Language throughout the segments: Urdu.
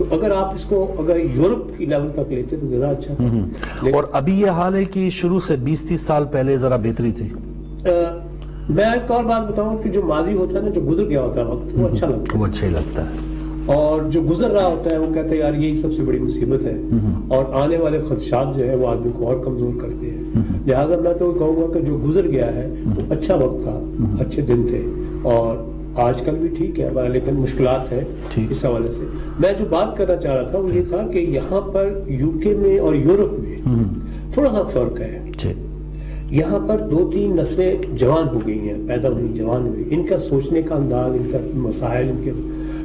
تو اگر آپ اس کو اگر یورپ کی لیول تک لیتے تو زیادہ اچھا تھا. اور ابھی یہ حال ہے کہ شروع سے 20-30 سال پہلے ذرا بہتری تھی. میں ایک اور بات بتاؤں کہ جو ماضی ہوتا ہے نا، جو گزر گیا ہوتا ہے وقت، وہ اچھا لگتا ہے. وہ اچھا ہی لگتا ہے. اور جو گزر رہا ہوتا ہے وہ کہتے ہیں یار یہی سب سے بڑی مصیبت ہے، اور آنے والے خدشات جو ہے وہ آدمی کو اور کمزور کرتے ہیں. لہٰذا میں تو کہوں گا کہ جو گزر گیا ہے وہ اچھا وقت تھا، اچھے دن تھے، اور آج کل بھی ٹھیک ہے لیکن مشکلات ہیں. اس حوالے سے میں جو بات کرنا چاہ رہا تھا وہ یہ تھا کہ یہاں پر یو کے میں اور یورپ میں تھوڑا سا فرق ہے. یہاں پر 2-3 نسلیں جوان ہو گئی ہیں، پیدا ہوئی، جوان ہوئی. ان کا سوچنے کا انداز، ان کا مسائل، ان کے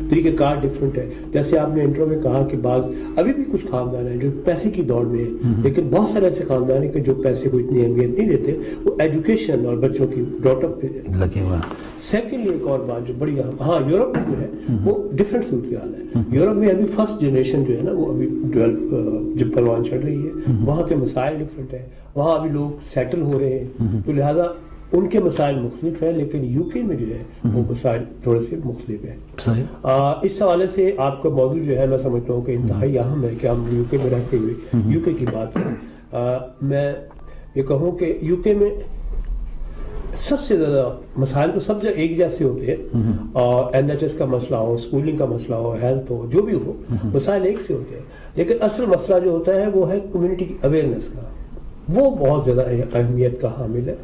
طریقہ کار ڈفرینٹ ہے. جیسے آپ نے انٹرو میں کہا کہ بعض ابھی بھی کچھ خاندان ہیں جو پیسے کی دوڑ میں ہیں، لیکن بہت سارے ایسے خاندان ہیں کہ جو پیسے کو اتنی اہمیت نہیں دیتے، وہ ایجوکیشن اور بچوں کی ڈاٹ اپ پہ لگے ہوئے. سیکنڈلی ایک اور بات جو بڑی اہم، ہاں یورپ میں جو ہے وہ ڈفرینٹ صورتحال ہے. یورپ میں ابھی فرسٹ جنریشن جو ہے نا وہ ابھی جب پروان چڑھ رہی ہے، وہاں کے مسائل ڈفرینٹ ہیں، وہاں ابھی لوگ سیٹل ہو رہے ہیں، تو لہٰذا ان کے مسائل مختلف ہیں. لیکن یو کے میں جو ہے وہ مسائل تھوڑے سے مختلف ہیں. اس حوالے سے آپ کا موضوع جو ہے میں سمجھتا ہوں کہ انتہائی اہم ہے کہ ہم یو کے میں رہتے ہوئے یو کے کی بات کریں. میں یہ کہوں کہ یو کے میں سب سے زیادہ مسائل تو سب ایک جیسے ہوتے ہیں، اور این ایچ ایس کا مسئلہ ہو، اسکولنگ کا مسئلہ ہو، ہیلتھ ہو، جو بھی ہو، مسائل ایک سے ہوتے ہیں. لیکن اصل مسئلہ جو ہوتا ہے وہ ہے کمیونٹی کی اویئرنیس کا. وہ بہت زیادہ اہمیت کا حامل ہے،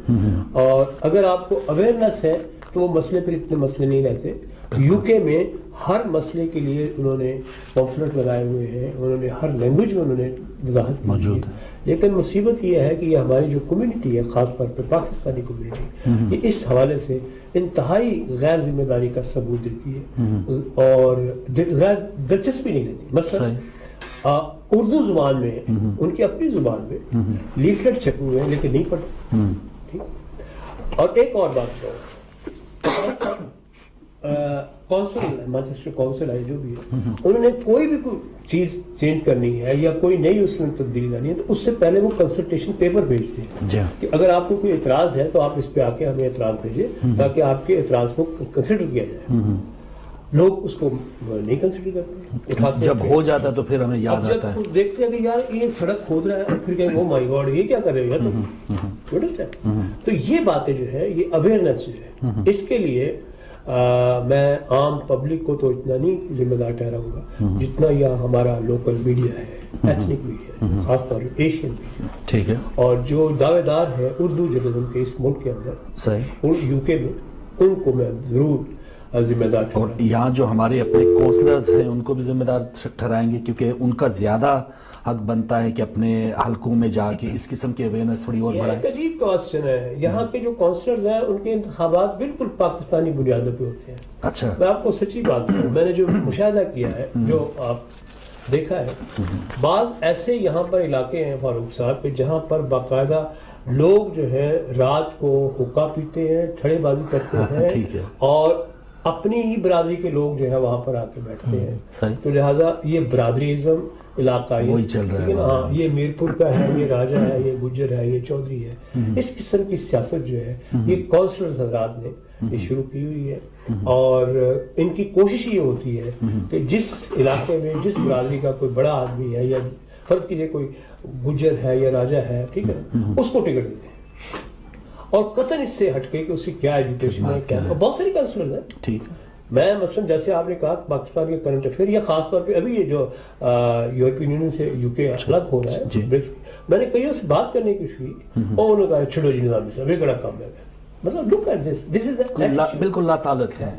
اور اگر آپ کو اویئرنیس ہے تو وہ مسئلے پر اتنے مسئلے نہیں رہتے. یو کے میں ہر مسئلے کے لیے انہوں نے پمفلٹ لگائے ہوئے ہیں، انہوں نے ہر لینگویج میں انہوں نے وضاحت موجود ہے. لیکن مصیبت یہ ہے کہ یہ ہماری جو کمیونٹی ہے، خاص طور پہ پاکستانی کمیونٹی، یہ اس حوالے سے انتہائی غیر ذمہ داری کا ثبوت دیتی ہے اور غیر دلچسپی نہیں لیتی. مثلا اردو زبان میں ان کی اپنی زبان میں لیفلیٹ چھپے ہوئے ہیں لیکن نہیں پڑھتے. اور ایک اور بات کہو، کونسل مانچسٹر کونسل ہے جو بھی ہے، انہوں نے کوئی بھی کوئی چیز چینج کرنی ہے یا کوئی نئی اس میں تبدیلی لانی ہے تو اس سے پہلے وہ کنسلٹیشن پیپر بھیجتے ہیں کہ اگر آپ کو کوئی اعتراض ہے تو آپ اس پہ آ کے ہمیں اعتراض بھیجیں تاکہ آپ کے اعتراض کو کنسیڈر کیا جائے. لوگ اس کو نہیں کنسیڈر کرتے، جب ہو جاتا ہے تو پھر ہمیں یاد آتا ہے، دیکھتے ہیں کہ یار یہ سڑک کھود رہا ہے، پھر کہیں او مائی گاڈ یہ کیا کر رہے ہیں. تو یہ باتیں جو ہے، یہ اویئرنیس جو ہے، اس کے لیے میں عام پبلک کو تو اتنا نہیں ذمہ دار ٹھہراؤں گا جتنا یہ ہمارا لوکل میڈیا ہے، ایتھنک میڈیا ہے، خاص طور پہ ایشین میڈیا، ٹھیک ہے، اور جو دعوے دار ہیں اردو جرنلزم کے اس ملک کے اندر، صحیح، اور یو کے میں، ان کو میں ضرور ذمہ دار. اور یہاں جو ہمارے اپنے کونسلرز ہیں ان کو بھی ذمہ دار ٹھہرائیں گے، کیونکہ ان کا زیادہ حق بنتا ہے کہ اپنے حلقوں میں جا کے اس قسم کی اویئرنیس تھوڑی اور بڑھائیں. ایک عجیب کوسچن ہے. یہاں کے جو کونسلرز ہیں ان کے انتخابات بالکل پاکستانی بنیادوں پہ ہوتے ہیں. اچھا، میں آپ کو سچی بات کروں، میں نے جو مشاہدہ کیا ہے، جو آپ دیکھا ہے، بعض ایسے یہاں پر علاقے ہیں فاروق صاحب پہ جہاں پر باقاعدہ لوگ جو ہے رات کو حقہ پیتے ہیں، چھڑے بازی کرتے ہیں، اور اپنی ہی برادری کے لوگ جو ہے وہاں پر آ کے بیٹھتے ہیں. تو لہٰذا یہ برادریزم علاقہ وہی چل رہا ہے. ہاں، یہ میرپور کا ہے، یہ راجہ ہے، یہ گجر ہے، یہ چودھری ہے. اس قسم کی سیاست جو ہے یہ کونسلرز حضرات نے یہ شروع کی ہوئی ہے، اور ان کی کوشش یہ ہوتی ہے کہ جس علاقے میں جس برادری کا کوئی بڑا آدمی ہے، یا فرض کیجیے کوئی گجر ہے یا راجہ ہے، ٹھیک ہے، اس کو ٹکٹ دیتے ہیں، اور قطن اس سے ہٹ کے کہ اس کی کیا ایجوکیشن ہے، کیا. بہت ساری کونسلرز ہیں. ٹھیک ہے، میں مثلا جیسے آپ نے کہا پاکستان کے کرنٹ افیئر، یا خاص طور پہ ابھی یہ جو یورپین یونین سے یو کے الگ ہو رہا ہے، میں نے کئیوں سے بات کرنے کی کی، اور انہوں نے کہا چھوڑو جی نظامی صاحب یہ بڑا کام ہے. مطلب لک ایٹ دس از بالکل لا تعلق ہے.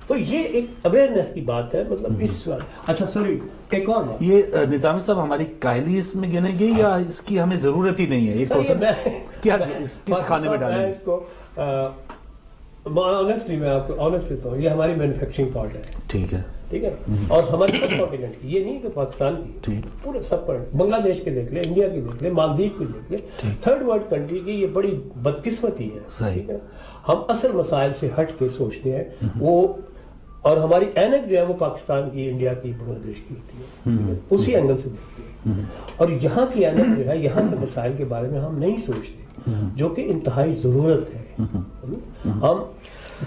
تو یہ ایک اویئرنیس کی بات ہے. مطلب اس اچھا سوری ایک اور بات، یہ نظامی صاحب ہماری کاہلی اس میں گنے گی یا اس کی ہمیں ضرورت ہی نہیں ہے؟ ایک کیا کس کھانے میں ڈالیں اس کو؟ آنیسٹلی میں آپ کو آنیسٹ لیتا ہوں، یہ ہماری مینوفیکچرنگ پارٹ ہے. ٹھیک ہے، ٹھیک ہے، اور ہمارے سب کانٹیننٹ کی، یہ نہیں کہ پاکستان کی، پورے سب پر، بنگلہ دیش کے دیکھ لیں، انڈیا کی دیکھ لیں، مالدیپ کی دیکھ لیں، تھرڈ ورلڈ کنٹری کی. یہ بڑی بدقسمتی ہے. ٹھیک ہے، ہم اصل مسائل سے ہٹ کے سوچتے ہیں وہ، اور ہماری اینک جو ہے وہ پاکستان کی، انڈیا کی، بنگلہ دیش کی ہوتی ہے، اسی اینگل سے دیکھتے ہیں. اور یہاں کی اینک جو ہے، یہاں کے مسائل کے بارے میں ہم نہیں سوچتے، جو کہ انتہائی ضرورت ہے. ہم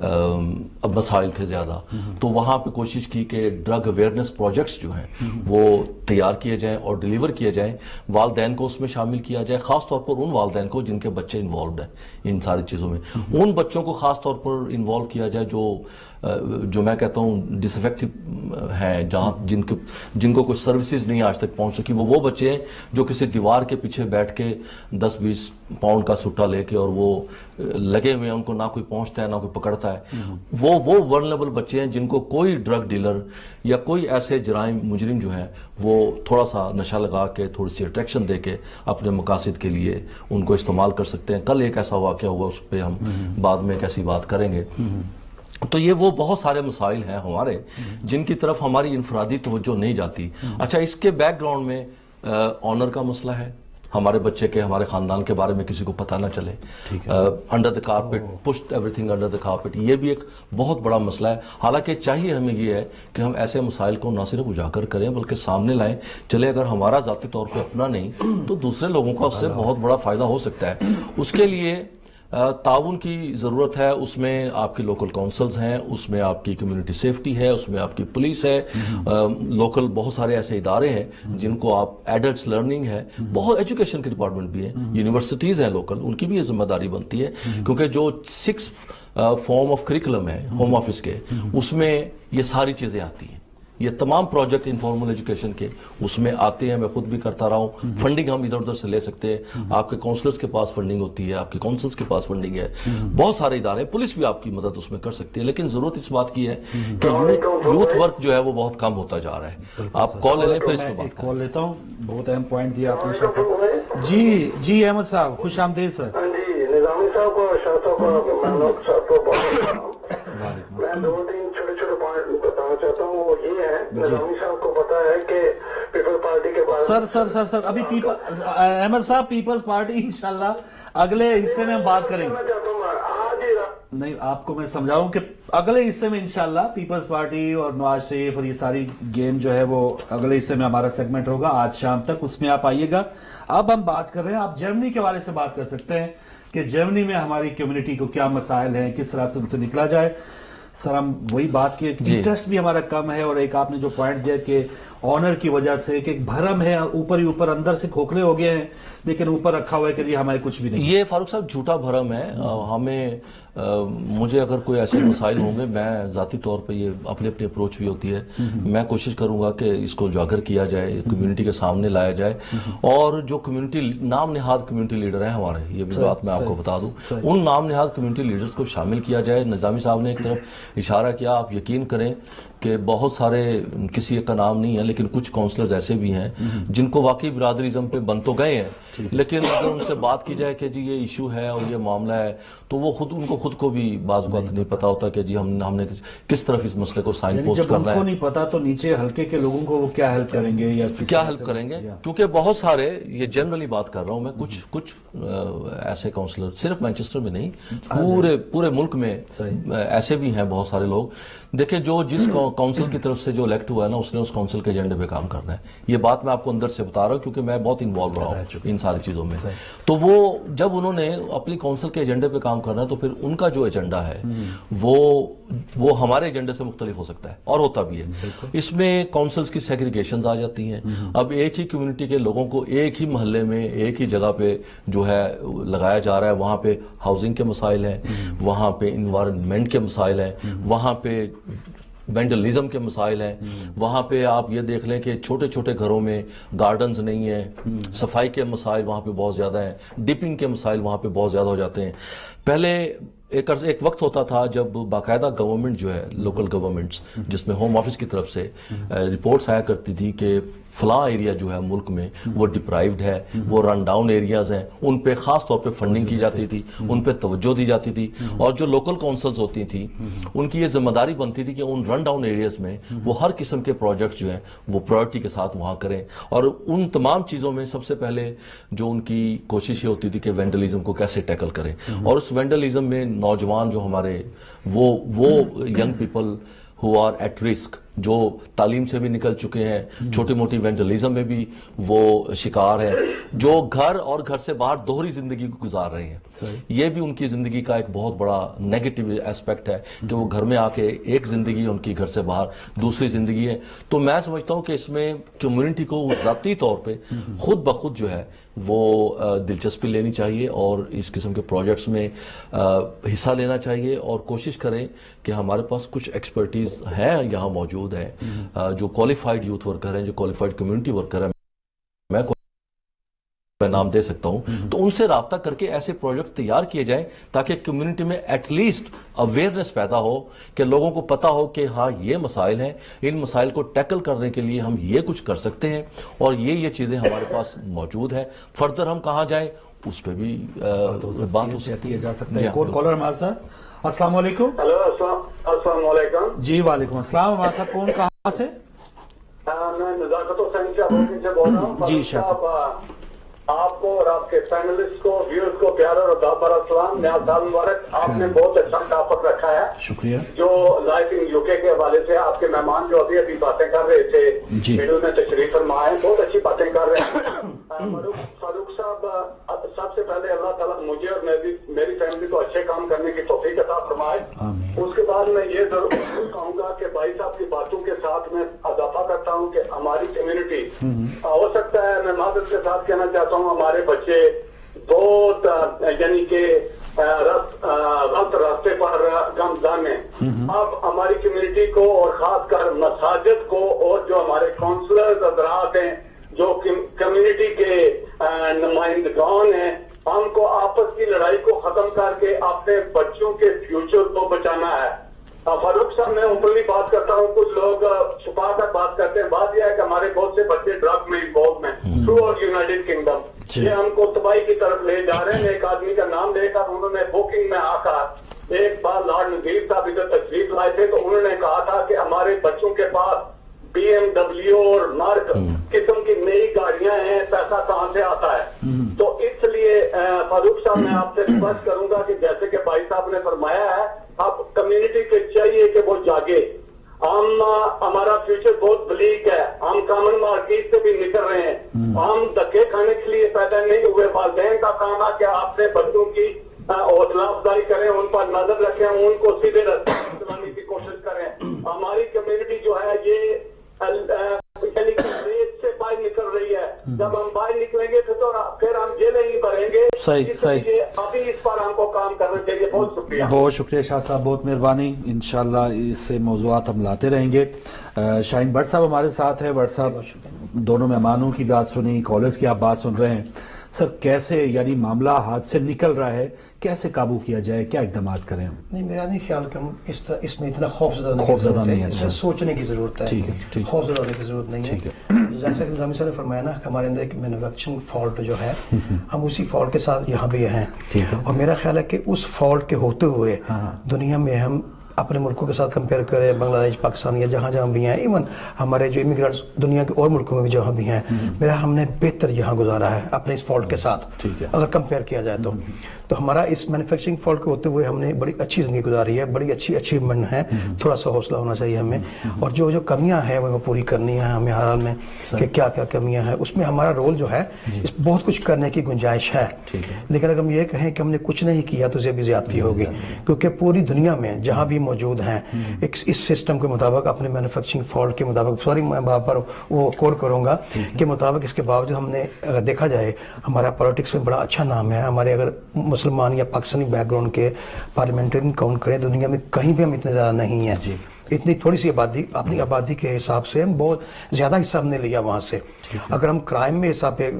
مسائل تھے زیادہ، تو وہاں پہ کوشش کی کہ ڈرگ اویئرنیس پروجیکٹس جو ہیں وہ تیار کیے جائیں اور ڈیلیور کیے جائیں، والدین کو اس میں شامل کیا جائے، خاص طور پر ان والدین کو جن کے بچے انوالوڈ ہیں ان ساری چیزوں میں، ان بچوں کو خاص طور پر انوالو کیا جائے جو میں کہتا ہوں ڈس افیکٹو ہیں، جہاں جن کو کوئی سروسز نہیں آج تک پہنچ سکی، وہ بچے ہیں جو کسی دیوار کے پیچھے بیٹھ کے 10-20 پاؤنڈ کا سٹا لے کے اور وہ لگے ہوئے ہیں، ان کو نہ کوئی پہنچتا ہے نہ کوئی پکڑتا ہے، وہ ورنریبل بچے ہیں جن کو کوئی ڈرگ ڈیلر یا کوئی ایسے جرائم مجرم جو ہیں وہ تھوڑا سا نشہ لگا کے تھوڑی سی اٹریکشن دے کے اپنے مقاصد کے لیے ان کو استعمال کر سکتے ہیں۔ کل ایک ایسا واقعہ ہوا، اس پہ ہم بعد میں ایک ایسی بات کریں گے۔ تو یہ وہ بہت سارے مسائل ہیں ہمارے جن کی طرف ہماری انفرادی توجہ نہیں جاتی۔ اچھا، اس کے بیک گراؤنڈ میں آنر کا مسئلہ ہے، ہمارے بچے کے، ہمارے خاندان کے بارے میں کسی کو پتہ نہ چلے، under the carpet, push every thing under the carpet, یہ بھی ایک بہت بڑا مسئلہ ہے۔ حالانکہ چاہیے ہمیں یہ ہے کہ ہم ایسے مسائل کو نہ صرف اجاگر کریں بلکہ سامنے لائیں، چلے اگر ہمارا ذاتی طور پہ اپنا نہیں تو دوسرے لوگوں کا اس سے بہت بڑا فائدہ ہو سکتا ہے۔ اس کے لیے تعاون کی ضرورت ہے، اس میں آپ کی لوکل کونسلز ہیں، اس میں آپ کی کمیونٹی سیفٹی ہے، اس میں آپ کی پولیس ہے، لوکل بہت سارے ایسے ادارے ہیں جن کو آپ ایڈلٹس لرننگ ہے، بہت ایجوکیشن کے ڈپارٹمنٹ بھی ہیں، یونیورسٹیز ہیں لوکل، ان کی بھی یہ ذمہ داری بنتی ہے، کیونکہ جو 6 فارم آف کریکولم ہے ہوم آفس کے، اس میں یہ ساری چیزیں آتی ہیں، یہ تمام پروجیکٹ انفارمل ایجوکیشن کے اس میں آتے ہیں۔ میں خود بھی کرتا رہا ہوں، فنڈنگ ہم ادھر ادھر سے لے سکتے ہیں، آپ کے کونسلرز کے پاس فنڈنگ ہوتی ہے، آپ کے کونسلز کے پاس فنڈنگ ہے، بہت سارے ادارے، پولیس بھی آپ کی مدد اس میں کر سکتی ہے، لیکن ضرورت اس بات کی ہے کہ یوتھ ورک جو ہے وہ بہت کم ہوتا جا رہا ہے۔ آپ کال لے لیں، پھر اس میں بات کال لیتا ہوں، بہت اہم پوائنٹ دیا آپ نے۔ جی احمد صاحب، خوش آمدید سر۔ جی، نظامی صاحب کو، شاہ صاحب کو، محمد صاحب کو میں 2-3 چھوٹے پوائنٹ بتانا چاہتا ہوں۔ وہ یہ ہے، نظامی صاحب کو پتا ہے کہ پیپل پارٹی کے بارے سر ابھی احمد صاحب پیپلز پارٹی انشاءاللہ اگلے حصے میں ہم بات کریں گے۔ نہیں، آپ کو میں سمجھاؤں کہ اگلے حصے میں انشاءاللہ پیپلز پارٹی اور نواز شریف اور یہ ساری گیم جو ہے وہ اگلے حصے میں ہمارا سیگمنٹ ہوگا آج شام تک، اس میں آپ آئیے گا۔ اب ہم بات کر رہے ہیں، آپ جرمنی کے حوالے سے بات کر سکتے ہیں کہ جرمنی میں ہماری کمیونٹی کو کیا مسائل ہیں، کس طرح سے ان سے نکلا جائے۔ سر، ہم وہی بات کی، انٹرسٹ بھی ہمارا کم ہے، اور ایک آپ نے جو پوائنٹ دیا کہ آنر کی وجہ سے کہ ایک بھرم ہے، اوپر ہی اوپر اندر سے کھوکھلے ہو گئے ہیں، لیکن اوپر رکھا ہوا ہے کہ یہ ہمارے کچھ بھی نہیں۔ یہ فاروق صاحب جھوٹا بھرم ہے۔ ہمیں مجھے اگر کوئی ایسے مسائل ہوں گے، میں ذاتی طور پہ یہ اپنی اپروچ بھی ہوتی ہے، میں کوشش کروں گا کہ اس کو اجاگر کیا جائے، کمیونٹی کے سامنے لایا جائے، اور جو کمیونٹی نام نہاد کمیونٹی لیڈر ہیں ہمارے، یہ بھی بات میں آپ کو بتا دوں، ان نام نہاد کمیونٹی لیڈرز کو شامل کیا جائے۔ نظامی صاحب نے ایک طرف اشارہ کیا، آپ یقین کریں کہ بہت سارے، کسی ایک کا نام نہیں ہے لیکن کچھ کونسلرز ایسے بھی ہیں جن کو واقعی برادریزم پہ بن تو گئے ہیں، لیکن اگر ان سے بات کی جائے کہ جی یہ ایشو ہے اور یہ معاملہ ہے، تو وہ ان کو خود کو بھی بعض اوقات نہیں پتا ہوتا کہ جی ہم نے کس طرف اس مسئلے کو سائن پوسٹ کرنا ہے۔ جب ان کو نہیں پتا تو نیچے ہلکے کے لوگوں کو وہ کیا ہیلپ کریں گے یا کیا ہیلپ کریں گے، کیونکہ بہت سارے، یہ جنرلی بات کر رہا ہوں میں، کچھ ایسے کونسلر، صرف مینچسٹر میں نہیں، پورے ملک میں ایسے بھی ہیں بہت سارے لوگ۔ دیکھیں، جس کونسل کی طرف سے جو الیکٹ ہوا ہے نا، اس نے اس کونسل کے ایجنڈے پہ کام کرنا ہے۔ یہ بات میں آپ کو اندر سے بتا رہا ہوں کیونکہ میں بہت انوالو رہا ہوں ان ساری چیزوں میں۔ تو وہ جب انہوں نے اپنی کونسل کے ایجنڈے پہ کام کرنا ہے، تو پھر ان کا جو ایجنڈا ہے وہ ہمارے ایجنڈے سے مختلف ہو سکتا ہے، اور ہوتا بھی ہے۔ اس میں کونسلز کی سیگریگیشنز آ جاتی ہیں۔ اب ایک ہی کمیونٹی کے لوگوں کو ایک ہی محلے میں ایک ہی جگہ پہ جو ہے لگایا جا رہا ہے، وہاں پہ ہاؤسنگ کے مسائل ہیں، وہاں پہ انوائرمنٹ کے مسائل ہیں، وہاں پہ وینڈلزم کے مسائل ہیں، وہاں پہ آپ یہ دیکھ لیں کہ چھوٹے چھوٹے گھروں میں گارڈنز نہیں ہیں، صفائی کے مسائل وہاں پہ بہت زیادہ ہیں، ڈپنگ کے مسائل وہاں پہ بہت زیادہ ہو جاتے ہیں۔ پہلے ایک وقت ہوتا تھا جب باقاعدہ گورنمنٹ جو ہے، لوکل گورنمنٹس، جس میں ہوم آفس کی طرف سے رپورٹس آیا کرتی تھی کہ فلاں ایریا جو ہے ملک میں وہ ڈپرائیوڈ ہے، وہ رن ڈاؤن ایریاز ہیں، ان پہ خاص طور پہ فنڈنگ کی جاتی تھی، ان پہ توجہ دی جاتی تھی، اور جو لوکل کونسلز ہوتی تھیں ان کی یہ ذمہ داری بنتی تھی کہ ان رن ڈاؤن ایریاز میں وہ ہر قسم کے پروجیکٹس جو ہیں وہ پرائرٹی کے ساتھ وہاں کریں، اور ان تمام چیزوں میں سب سے پہلے جو ان کی کوشش یہ ہوتی تھی کہ وینڈلزم کو کیسے ٹیکل کریں، اور اس وینڈلزم میں نوجوان جو ہمارے وہ young people who are at risk، جو تعلیم سے بھی نکل چکے ہیں, چھوٹی موٹی وینڈلزم میں بھی وہ شکار ہیں, جو گھر اور گھر سے باہر دوہری زندگی گزار رہے ہیں. یہ بھی ان کی زندگی کا ایک بہت بڑا نیگیٹو ایسپیکٹ ہے کہ وہ گھر میں آ کے ایک زندگی ہے ان کی, گھر سے باہر دوسری زندگی ہے. تو میں سمجھتا ہوں کہ اس میں کمیونٹی کو ذاتی طور پہ خود بخود جو ہے وہ دلچسپی لینی چاہیے اور اس قسم کے پروجیکٹس میں حصہ لینا چاہیے, اور کوشش کریں کہ ہمارے پاس کچھ ایکسپرٹیز ہے یہاں موجود ہے, جو کوالیفائڈ یوتھ ورکر ہیں, جو کوالیفائڈ کمیونٹی ورکر ہیں, میں نام دے سکتا ہوں, تو ان سے رابطہ کر کے ایسے پروجیکٹ تیار کیے جائیں تاکہ کمیونٹی میں ایٹ لیسٹ اویئرنیس پیدا ہو, کہ لوگوں کو پتا ہو کہ ہاں یہ مسائل ہیں, ان مسائل کو ٹیکل کرنے کے لیے ہم یہ کچھ کر سکتے ہیں اور یہ چیزیں ہمارے پاس موجود ہیں. فردر ہم کہاں جائیں اس پہ بھی بات ہو سکتی ہے. جا سکتا ہے. ایک اور کالر ہمارے ساتھ. السلام علیکم. ہلو, السلام علیکم. جی وعلیکم السلام. ہمارے ساتھ کون کہاں سے؟ میں نزاکت حسین سے بول رہا ہوں. جی شاہ صاحب, آپ کو اور آپ کے پینلسٹ کو, ویورز کو پیار اور آداب بر اسلام, نیا سال مبارک. آپ نے بہت اچھا ٹاپک رکھا ہے. شکریہ. جو لائف ان یو کے حوالے سے آپ کے مہمان جو ابھی باتیں کر رہے تھے, میڈل میں تشریف فرما ہے, بہت اچھی باتیں کر رہے ہیں. فاروق صاحب, سب سے پہلے اللہ تعالیٰ مجھے اور میری فیملی کو اچھے کام کرنے کی توفیق عطا فرمائے. اس کے بعد میں یہ ضرور کہوں گا کہ بھائی صاحب کی باتوں کے ساتھ میں اضافہ کرتا ہوں کہ ہماری کمیونٹی, ہو سکتا ہے میں معذرت کے ساتھ کہنا چاہتا ہوں, ہمارے بچے بہت یعنی کہ غلط راستے پر گامزن ہیں. اب ہماری کمیونٹی کو اور خاص کر مساجد کو اور جو ہمارے کونسلرز حضرات ہیں, جو کمیونٹی کے نمائندگان ہیں, ہم کو آپس کی لڑائی کو ختم کر کے اپنے بچوں کے فیوچر کو بچانا ہے. فاروق صاحب, میں اوپنلی بات کرتا ہوں, کچھ لوگ چھپا کر بات کرتے ہیں. بات یہ ہے کہ ہمارے بہت سے بچے ڈرگ میں انوالو ہیں تھرو اور یونائٹڈ کنگڈم. یہ ہم کو تباہی کی طرف لے جا رہے ہیں. ایک آدمی کا نام لے کر انہوں نے بکنگ میں آ کر ایک بار لارڈ نذیر صاحب ادھر تشریف لائے تھے, تو انہوں نے کہا تھا کہ ہمارے بچوں کے پاس BMW اور مرک قسم کی نئی گاڑیاں ہیں, پیسہ کہاں سے آتا ہے. تو اس لیے فاروق صاحب میں آپ سے ریکویسٹ کروں گا کہ جیسے کہ بھائی صاحب نے فرمایا ہے, اب کمیونٹی کو چاہیے کہ وہ جاگے. ہمارا فیوچر بہت بلیک ہے. ہم کامن مارکیٹ سے بھی نکل رہے ہیں. ہم دھکے کھانے کے لیے پیدا نہیں ہوئے. والدین کا کام ہے کہ آپ نے بچوں کی حوصلہ افزائی کریں, ان پر نظر رکھیں, ان کو سیدھے راستے پر چلانے کی کوشش کریں. ہماری کمیونٹی جو ہے یہ یعنی کہ ریس سے باہر نکل رہی ہے. جب ہم باہر نکلیں گے تو پھر ہم جیلیں ہی بھریں گے. صحیح. ابھی اس پر ہم کو کام کرنا چاہیے. بہت شکریہ. بہت شکریہ شاہ صاحب, بہت مہربانی. انشاءاللہ اس سے موضوعات ہم لاتے رہیں گے. شاہین بٹ صاحب ہمارے ساتھ ہے. بٹ صاحب, دونوں مہمانوں کی بات سنی, کالرز کی آپ بات سن رہے ہیں. سر کیسے یعنی معاملہ ہاتھ سے نکل رہا ہے, کیسے قابو کیا جائے, کیا اقدامات کریں ہم؟ نہیں, میرا نہیں خیال کہ ہم اس میں اتنا خوفزدہ نہیں ہے. اس میں سوچنے کی ضرورت ہے, خوفزدہ ہونے کی ضرورت نہیں ہے. جیسا کہ نظامی صاحب نے فرمایا نا کہ ہمارے اندر ایک مینوفیکچرنگ فالٹ جو ہے, ہم اسی فالٹ کے ساتھ یہاں بھی ہیں. اور میرا خیال ہے کہ اس فالٹ کے ہوتے ہوئے دنیا میں ہم اپنے ملکوں کے ساتھ کمپیئر کریں, بنگلہ دیش, پاکستان یا جہاں جہاں بھی ہیں, ایون ہمارے جو امیگرینٹس دنیا کے اور ملکوں میں بھی جہاں بھی ہیں, میرا ہم نے بہتر یہاں گزارا ہے اپنے اس فالٹ کے ساتھ اگر کمپیئر کیا جائے تو ہمارا اس مینوفیکچرنگ فالٹ کے ہوتے ہوئے ہم نے بڑی اچھی زندگی گزاری ہے, بڑی اچھی اچیومنٹ ہے. تھوڑا سا حوصلہ ہونا چاہیے ہمیں, اور جو کمیاں ہیں وہ پوری کرنی ہے ہمیں ہر حال میں, کہ کیا کیا کمیاں ہیں. اس میں ہمارا رول جو ہے بہت کچھ کرنے کی گنجائش ہے. لیکن اگر ہم یہ کہیں کہ ہم نے کچھ نہیں کیا تو یہ بھی زیادتی ہوگی, کیونکہ پوری دنیا میں جہاں بھی موجود ہیں اس سسٹم کے مطابق, اپنے مینوفیکچرنگ فالٹ کے مطابق, سوری میں وہاں پر وہ کوٹ کروں گا کے مطابق, اس کے باوجود ہم نے اگر دیکھا جائے ہمارا پالیٹکس میں بڑا اچھا نام ہے. ہمارے اگر مسلمان یا پاکستانی بیک گراؤنڈ کے پارلیمنٹرین کاؤنٹ کریں دنیا میں کہیں بھی ہم اتنے زیادہ نہیں ہیں. اتنی تھوڑی سی آبادی, اپنی آبادی کے حساب سے ہم بہت زیادہ حصہ ہم نے لیا وہاں سے. اگر ہم کرائم میں حساب پہ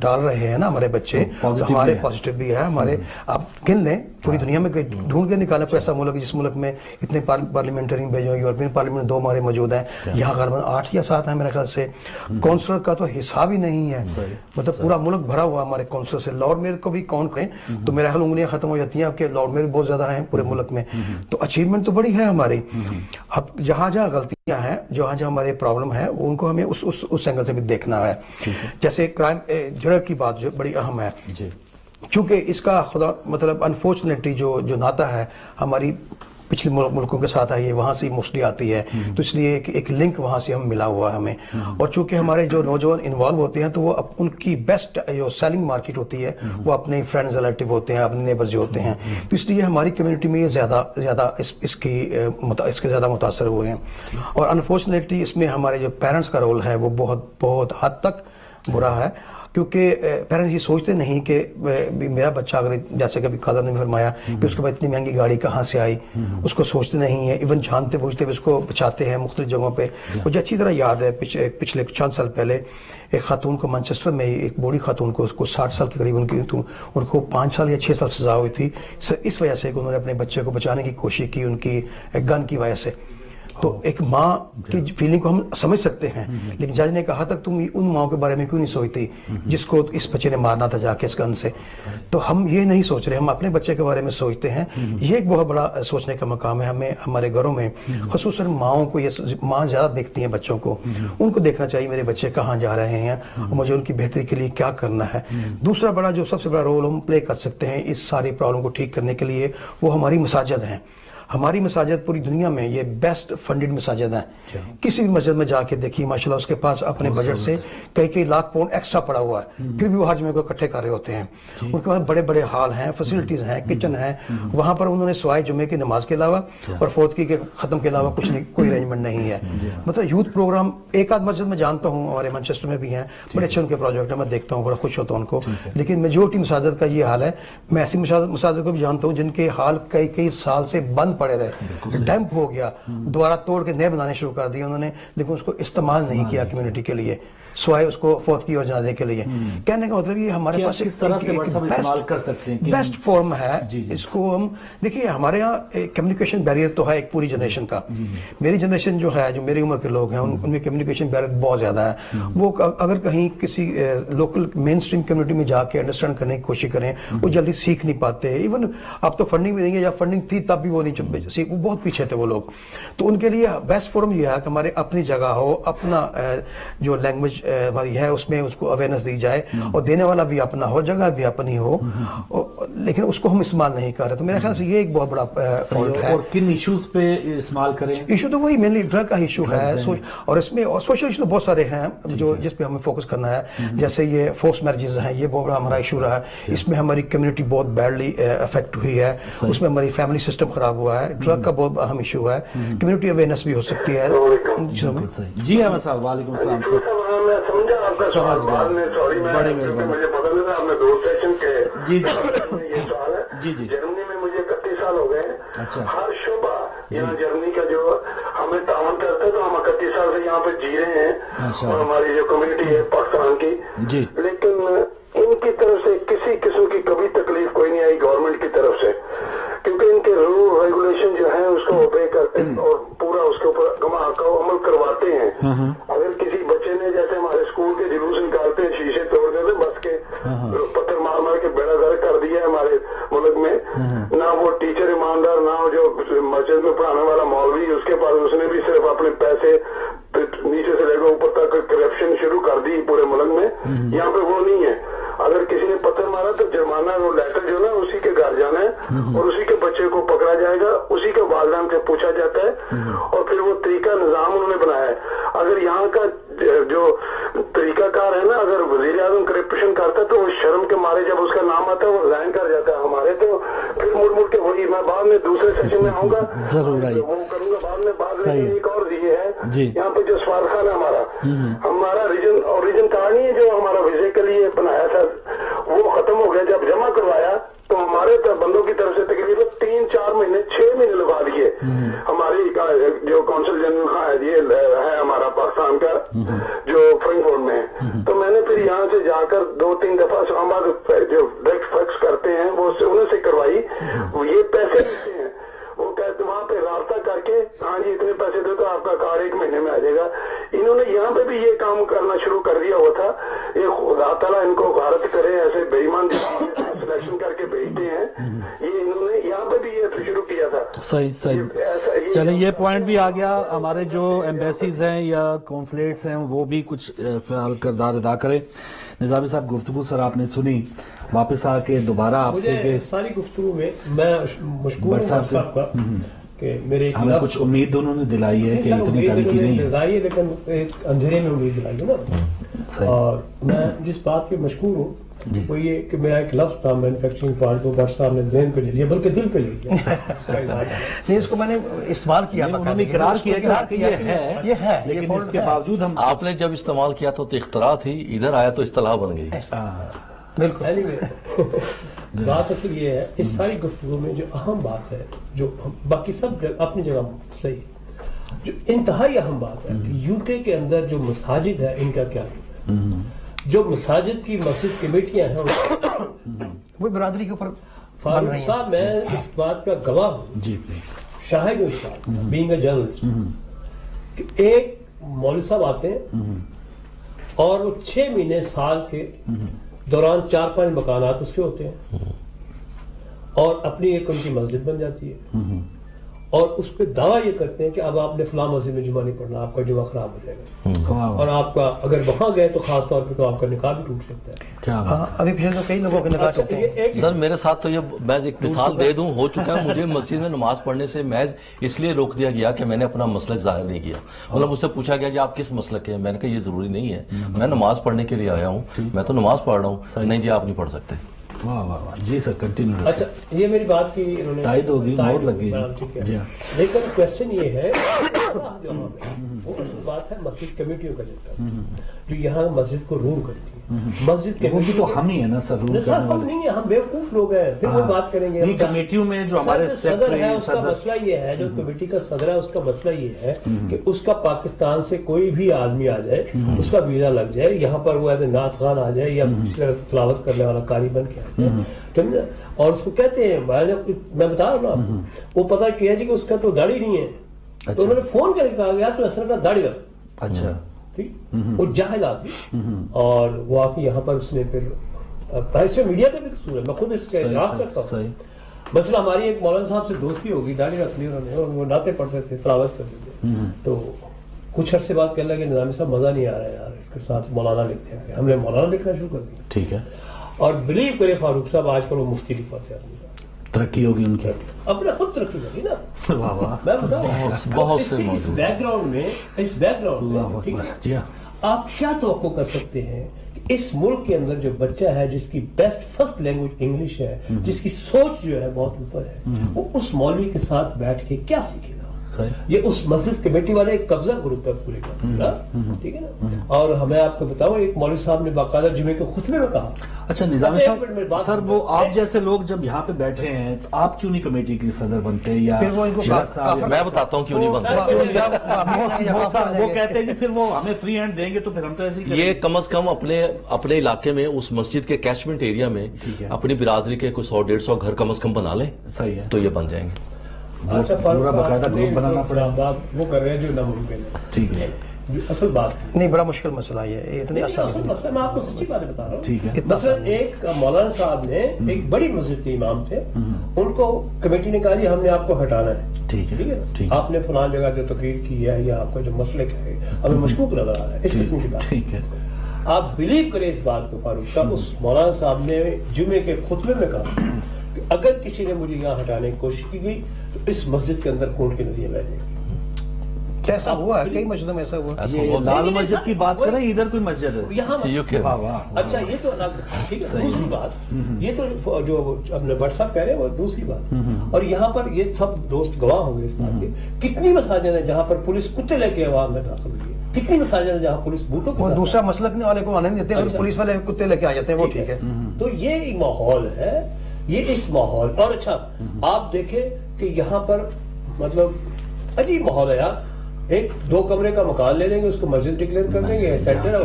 ڈال رہے ہیں نا ہمارے بچے, ہمارے پازیٹیو بھی ہے ہمارے. آپ گن لیں پوری دنیا میں ڈھونڈ کے نکالیں کوئی ایسا ملک جس ملک میں اتنے پارلیمنٹرین بھیجو. یورپین پارلیمنٹ 2 ہمارے موجود ہیں, یہاں غالباً 8 یا 7 ہیں میرے خیال سے. کونسلر کا تو حساب ہی نہیں ہے, مطلب پورا ملک بھرا ہوا ہمارے کونسلر سے. لارڈ میئر کو بھی کاؤنٹ کریں تو میرے خیال انگلیاں ختم ہو جاتی ہیں, کہ لارڈ میئر بہت زیادہ ہیں پورے ملک میں. تو اچیومنٹ تو بڑی ہے ہماری. اب جہاں جہاں غلطیاں ہیں, جہاں جہاں ہمارے پرابلم ہے, ان کو ہمیں اس اینگل سے بھی دیکھنا ہے. جیسے کرائم ڈرگ کی بات جو بڑی اہم ہے, چونکہ اس کا خدا مطلب انفارچونیٹلی جو ناتا ہے ہماری پچھلے ملکوں کے ساتھ آئی ہے وہاں سے موسٹلی آتی ہے، تو اس لیے ایک لنک وہاں سے ہم ملا ہوا ہے ہمیں. اور چونکہ ہمارے جو نوجوان انوالو ہوتے ہیں تو وہ ان کی بیسٹ جو سیلنگ مارکیٹ ہوتی ہے وہ اپنے فرینڈز ریلیٹیو ہوتے ہیں، اپنے نیبرز ہوتے ہیں، تو اس لیے ہماری کمیونٹی میں یہ زیادہ اس کے زیادہ متاثر ہوئے ہیں. اور انفارچونیٹلی اس میں ہمارے جو پیرنٹس کا رول ہے وہ بہت حد تک برا ہے، کیونکہ پیرنٹس یہ سوچتے نہیں کہ میرا بچہ اگر جیسے کہ قادر نے فرمایا کہ اس کے بعد اتنی مہنگی گاڑی کہاں سے آئی، اس کو سوچتے نہیں ہیں، ایون جانتے بوجھتے اس کو بچاتے ہیں مختلف جگہوں پہ. مجھے اچھی طرح یاد ہے پچھلے چند سال پہلے ایک خاتون کو مانچسٹر میں ایک بوڑھی خاتون کو، اس کو 60 سال کے قریب ان کو 5 سال یا 6 سال سزا ہوئی تھی اس وجہ سے کہ انہوں نے اپنے بچے کو بچانے کی کوشش کی ان کی گن کی وجہ سے. تو ایک ماں کی فیلنگ کو ہم سمجھ سکتے ہیں، لیکن جج نے کہا تک تم ان ماں کے بارے میں کیوں نہیں سوچتی جس کو اس بچے نے مارنا تھا جا کے اس گن سے. تو ہم یہ نہیں سوچ رہے، ہم اپنے بچے کے بارے میں سوچتے ہیں. یہ ایک بہت بڑا سوچنے کا مقام ہے ہمیں. ہمارے گھروں میں خصوصاً ماؤں کو، یہ ماں زیادہ دیکھتی ہیں بچوں کو، ان کو دیکھنا چاہیے میرے بچے کہاں جا رہے ہیں اور مجھے ان کی بہتری کے لیے کیا کرنا ہے. دوسرا بڑا جو سب سے بڑا رول ہم پلے کر سکتے ہیں اس ساری پرابلم کو ٹھیک کرنے کے لیے وہ ہماری مساجد ہیں. ہماری مساجد پوری دنیا میں یہ بیسٹ فنڈڈ مساجد ہیں. کسی بھی مسجد میں جا کے دیکھیے ماشاءاللہ اس کے پاس اپنے بجٹ سے کئی لاکھ پاؤنڈ ایکسٹرا پڑا ہوا ہے، پھر بھی وہ ہر جمعے کو اکٹھے کر رہے ہوتے ہیں. ان کے پاس بڑے بڑے ہال ہیں، فیسلٹیز ہیں، کچن ہیں. وہاں پر انہوں نے سوائے جمعے کی نماز کے علاوہ اور فوتگی کے ختم کے علاوہ کچھ نہیں، کوئی ارینجمنٹ نہیں ہے. مطلب یوتھ پروگرام ایک آدھ مسجد میں جانتا ہوں، ہمارے مانچسٹر میں بھی ہیں، بڑے اچھے ان کے پروجیکٹ ہیں، میں دیکھتا ہوں، بڑا خوش ہوتا ہوں ان کو. لیکن میجورٹی مساجد کا یہ حال ہے. میں ایسی مساجد کو بھی جانتا ہوں جن کے حال کئی سال سے بند پڑے رہے، ڈیمپ ہو گیا، دوبارہ توڑ کے نئے بنانے شروع کر دیے انہوں نے، لیکن اس کو استعمال نہیں کیا کمیونٹی کے لیے سوائے اس کو فوتگی اور جنازے کے لیے. کہنے کا مطلب یہ ہمارے پاس کس طرح سے استعمال کر سکتے ہیں بیسٹ فارم ہے. اس کو ہم دیکھیے، ہمارے یہاں کمیونیکیشن بیریئر تو ہے ایک پوری جنریشن کا. میری جنریشن جو ہے، جو میری عمر کے لوگ ہیں، ان میں کمیونیکیشن بیریئر بہت زیادہ ہے. وہ اگر کہیں کسی لوکل مین اسٹریم کمیونٹی میں جا کے انڈرسٹینڈ کرنے کی کوشش کریں وہ جلدی سیکھ نہیں پاتے. ایون اب تو فنڈنگ بھی دیں گے، یا فنڈنگ تھی تب بھی وہ نہیں سیکھ، وہ بہت پیچھے تھے وہ لوگ. تو ان کے لیے بیسٹ فورم یہ ہے کہ ہمارے اپنی جگہ ہو، اپنا جو لینگویج ہماری ہے اس میں اس کو اویئرنیس دی جائے، اور دینے والا بھی اپنا ہو، جگہ بھی اپنی ہو، لیکن اس کو ہم استعمال نہیں کر رہے. تو میرے خیال سے یہ ایک بہت بڑا فالٹ ہے. اور کن ایشوز پہ استعمال کریں؟ ایشو تو وہی مینلی ڈرگ کا ایشو ہے، اور اس میں اور سوشل ایشو تو بہت سارے ہیں جو جس پہ ہمیں فوکس کرنا ہے. جیسے یہ فورس میرجز ہیں، یہ بہت بڑا ہمارا ایشو رہا ہے. اس میں ہماری کمیونٹی بہت بیڈلی افیکٹ ہوئی ہے. اس میں ہماری فیملی سسٹم خراب ہوا ہے. ڈرگ کا بہت اہم ایشو ہے. کمیونٹی اویئرنیس بھی ہو سکتی ہے. جی احمد صاحب، وعلیکم السلام. سمجھ گیا، بڑی مہربانی. جی جی جرمنی میں مجھے 31 سال ہو گئے ہیں. اچھا، ہر شعبہ یہاں جرمنی کا جو ہمیں تعاون کرتا ہے، تو ہم 31 سال سے یہاں پہ جی رہے ہیں، اور ہماری جو کمیونٹی ہے پاکستان کی. جی، لیکن ان کی طرف سے کسی قسم کی کبھی تکلیف کوئی نہیں آئی گورنمنٹ کی طرف سے، کیونکہ ان کے رول ریگولیشن جو ہیں اس کو اوبے کرتے ہیں اور پورا اس کے اوپر عمل کرواتے ہیں. اگر کسی بچے نے جیسے ہمارے اسکول کے جلوس نکالتے ہیں، شیشے توڑ دیتے، بس کے پتھر مار کے بیڑا گھر کر دیا ہے ہمارے ملک میں. نہ وہ ٹیچر ایماندار، نہ جو مسجد میں پڑھانے والا مولوی، اس کے پاس اس نے بھی صرف اپنے پیسے نیچے سے لے کر اوپر تک کرپشن شروع کر دی پورے ملک میں. یہاں پہ وہ نہیں ہے. اگر کسی نے پتھر مارا تو جرمانہ وہ لیٹر جو نا اسی کے گھر جانا ہے، اور اسی کے بچے کو پکڑا جائے گا، اسی کے والدین سے پوچھا جاتا ہے، اور پھر وہ طریقہ نظام انہوں نے بنایا ہے. اگر یہاں کا جو طریقہ کار ہے نا، اگر وزیر اعظم کرپشن کرتا ہے تو وہ شرم کے مارے جب اس کا نام آتا ہے وہ ریزائن کر جاتا ہے. ہمارے تو پھر مڑ کے وہی، میں بعد میں دوسرے سیشن میں آؤں گا، ضرور وہ کروں گا بعد میں. ایک اور یہ ہے یہاں پہ جو سفارتخانہ ہمارا ریجن کارڈ نہیں ہے جو ہمارا ویزے کے لیے بنایا تھا، وہ ختم ہو گیا. جب جمع کروایا تو ہمارے بندوں کی طرف سے تقریباً 3-4 مہینے 6 مہینے لگا دیے. ہماری جو کونسل جنرل ہے ہمارا پاکستان کا جو فرینکفورٹ میں ہے، تو میں نے پھر یہاں سے جا کر 2-3 دفعہ اسلام آباد جو ڈائریکٹ فیکس کرتے ہیں وہ انہیں سے کروائی. وہ یہ پیسے دیتے ہیں، وہ کہتے وہاں پہ رابطہ کر کے ہاں جی اتنے پیسے دو تو آپ کا کار 1 مہینے میں آ جائے گا. انہوں نے یہاں پہ بھی یہ کام کرنا شروع کر دیا ہوا تھا. یہ خدا تعالیٰ ان کو غارت کرے، ایسے بے ایمان سلیکشن کر کے بھیجتے ہیں. یہ انہوں نے یہاں پہ بھی یہ شروع کیا تھا. صحیح. چلیں، یہ پوائنٹ بھی آ گیا. ہمارے جو ایمبیسیز ہیں یا کونسلیٹس ہیں وہ بھی کچھ فعال کردار ادا کریں. نظامی صاحب، گفتگو سر آپ نے سنی، واپس آ کے دوبارہ آپ سے ساری گفتگو میں میں مشکور ہوں صاحب کا کہ میرے ایک ہمیں کچھ امید انہوں نے دلائی ہے کہ اتنی تاریخی نہیں ہے دلائی ہے، لیکن ایک اندھیرے میں امید دلائی ہے نا. اور میں جس بات پہ مشکور ہوں وہ یہ کہ میرا ایک لفظ تھا مینوفیکچرنگ فالٹ کو ڈاکٹر صاحب نے ذہن پہ لے لیا، بلکہ دل پہ لے لیا. نہیں، اس کو میں نے استعمال کیا، انہوں نے اقرار کیا کہ یہ ہے، لیکن اس کے باوجود ہم آپ نے جب استعمال کیا تو اختراع تھی، ادھر آیا تو اصطلاح بن گئی. بالکل. بات اصل یہ ہے اس ساری گفتگو میں جو اہم بات ہے، جو باقی سب اپنی جگہ صحیح، جو انتہائی اہم بات ہے کہ یو کے کے اندر جو مساجد ہے ان کا کیا ہے. جو مساجد کی مسجد کمیٹیاں ہیں وہ برادری کے اوپر. فاروق صاحب میں اس بات کا گواہ ہوں، جی پلیز، شاہد ہوں اس بات، بینگ اے جرنلسٹ، کہ ایک مولوی صاحب آتے ہیں اور وہ 6 مہینے سال کے دوران 4-5 مکانات اس کے ہوتے ہیں اور اپنی ایک ان کی مسجد بن جاتی ہے، اور اس پہ دعویٰ یہ کرتے ہیں کہ اب آپ نے فلاں مسجد میں جمعہ نہیں پڑھنا، آپ کا جمعہ خراب ہو جائے گا، اور آپ کا اگر وہاں گئے تو خاص طور پہ تو آپ کا نکاح بھی ٹوٹ سکتا ہے. ابھی پچھلے تو کئی لوگوں کے نکاح ٹوٹے ہیں. سر میرے ساتھ تو یہ میں ایک مثال دے دوں، ہو چکا ہے. مجھے مسجد میں نماز پڑھنے سے محض اس لیے روک دیا گیا کہ میں نے اپنا مسلک ظاہر نہیں کیا. مطلب مجھ سے پوچھا گیا جی آپ کس مسلک کے ہیں، میں نے کہا یہ ضروری نہیں ہے، میں نماز پڑھنے کے لیے آیا ہوں، میں تو نماز پڑھ رہا ہوں. نہیں جی آپ نہیں پڑھ سکتے. واہ واہ واہ، جی سر کنٹینیو. اچھا یہ میری بات کی انہوں نے تائید ہوگی، مور لگ گئی. لیکن کوشچن یہ ہے وہ اصل بات ہے مسجد کمیٹیوں کا چکر جو یہاں مسجد کو رول کرتی ہے. مسجد کمیٹی تو ہم ہی ہے نا سر، رول کرنے ہم والے نہیں ہیں، ہم بیوقوف لوگ ہیں. پھر وہ بات کریں گے نہیں، کمیٹیوں میں جو ہمارے صدر ہے اس کا مسئلہ یہ ہے، جو کمیٹی کا صدر ہے اس کا مسئلہ یہ ہے کہ اس کا پاکستان سے کوئی بھی آدمی آ جائے، اس کا ویزا لگ جائے، یہاں پر وہ ایز اے نعت خوان آ جائے یا کسی طرح تلاوت کرنے والا قاری بن کے آ جائے، اور اس کو کہتے ہیں میں بتا رہا ہوں نا، وہ پتہ کیا جی کہ اس کا تو داڑھی نہیں ہے، تو انہوں نے فون کر کے کہا گیا تو اصل کا داڑھی رکھ. اچھا ٹھیک، وہ جاہل آدمی، اور وہ آ کے یہاں پر اس نے پھر ایسے میڈیا کا بھی قصور ہے، میں خود اس کا اعتراف کرتا ہوں. مثلا ہماری ایک مولانا صاحب سے دوستی ہوگی، داڑھی رکھ لی انہوں نے، اور وہ نعتیں پڑھتے تھے، تلاوت کرتے تھے، تو کچھ عرصے بعد کہنے لگے نظامی صاحب مزہ نہیں آ رہا ہے یار، اس کے ساتھ مولانا لکھتے ہیں. ہم نے مولانا لکھنا شروع کر دیا. ٹھیک ہے. اور بلیو کرے فاروق صاحب آج کل وہ مفتی لکھواتے ہیں. ترقی ہوگی ان کی، اپنے خود ترقی ہوگی نا. واہ واہ، میں بتاؤں بہت سے اس بیک گراؤنڈ میں آپ کیا توقع کر سکتے ہیں کہ اس ملک کے اندر جو بچہ ہے جس کی بیسٹ فرسٹ لینگویج انگلش ہے، جس کی سوچ جو ہے بہت اوپر ہے، وہ اس مولوی کے ساتھ بیٹھ کے کیا سیکھے گا؟ یہ اس مسجد کمیٹی والے ایک قبضہ گروپ ہے پورے کا، ٹھیک ہے نا. اور ہمیں آپ کو بتاؤں ایک مولوی صاحب نے باقاعدہ جمعے کے خطبے میں کہا. اچھا نظامی صاحب، سر وہ آپ جیسے لوگ جب یہاں پہ بیٹھے ہیں تو آپ کیوں نہیں کمیٹی کے صدر بنتے؟ یا میں بتاتا ہوں کیوں نہیں بنتے. وہ کہتے ہیں جی پھر وہ ہمیں فری ہینڈ دیں گے تو پھر ہم تو ایسے ہی. یہ کم از کم اپنے علاقے میں اس مسجد کے کیچمنٹ ایریا میں اپنی برادری کے کوئی 100-150 گھر کم از کم بنا لیں، صحیح ہے، تو یہ بن جائیں گے. پورا باقاعدہ گروپ بنانا پڑا. وہ کر رہے ہیں جو ناممکن ہے. ٹھیک ہے، اصل بات نہیں، بڑا مشکل مسئلہ یہ اتنی اصل مسئلہ میں آپ کو سچی بات بتا رہا ہوں. ٹھیک ہے. مثلا ایک مولانا صاحب نے ایک بڑی مسجد کے امام تھے، ان کو کمیٹی نے کہا جی ہم نے آپ کو ہٹانا ہے. ٹھیک ہے، ٹھیک ہے، آپ نے فلان جگہ جو تقریر کی ہے یا آپ کا جو مسلک ہے ہمیں مشکوک نظر آ رہا ہے، اس قسم کی بات. ٹھیک ہے. آپ بلیو کریں اس بات کو فاروق صاحب، اس مولانا صاحب نے جمعے کے خطبے میں کہا کہ اگر کسی نے مجھے یہاں ہٹانے کی کوشش کی گئی تو اس مسجد کے اندر خون کی ندیاں بہہ جائیں گی. ایسا ہوا ہے، کئی مسجدوں میں ایسا ہوا. یہ لال مسجد کی بات کریں، ادھر کوئی مسجد ہے یہاں. اچھا یہ تو ٹھیک ہے. دوسری بات یہ تو جو اپنے بٹ صاحب کہہ رہے ہیں وہ دوسری بات. اور یہاں پر یہ سب دوست گواہ ہوں گے اس بات کے، کتنی مساجد ہیں جہاں پر پولیس کتے لے کے عوام میں داخل ہوئی ہے، کتنی مساجد ہیں جہاں پولیس بوٹوں کو. دوسرا مسلک والے کو آنے نہیں دیتے، اور پولیس والے کتے لے کے آ جاتے ہیں، وہ ٹھیک ہے. تو یہ ماحول ہے، یہ اس ماحول. اور اچھا آپ دیکھیں کہ یہاں پر مطلب عجیب ماحول ہے یار. ایک 2 کمرے کا مکان لے لیں گے، اس کو مسجد ڈکلیئر کر دیں گے، سینٹر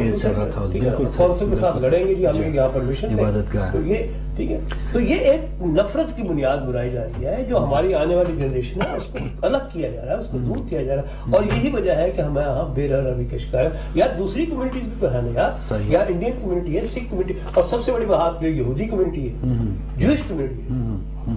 کونسل کے ساتھ لڑیں گے جی ہمیں یہاں پرمیشن دیں. تو یہ ٹھیک ہے. تو یہ ایک نفرت کی بنیاد بنائی جا رہی ہے جو ہماری آنے والی جنریشن ہے اس کو الگ کیا جا رہا ہے، اس کو دور کیا جا رہا ہے. اور یہی وجہ ہے کہ ہمیں یہاں بے روی کا شکار ہے. یار دوسری کمیونٹیز بھی تو ہے نا یار، یار انڈین کمیونٹی ہے، سکھ کمیونٹی، اور سب سے بڑی بات جو یہودی کمیونٹی ہے، جوئش کمیونٹی ہے.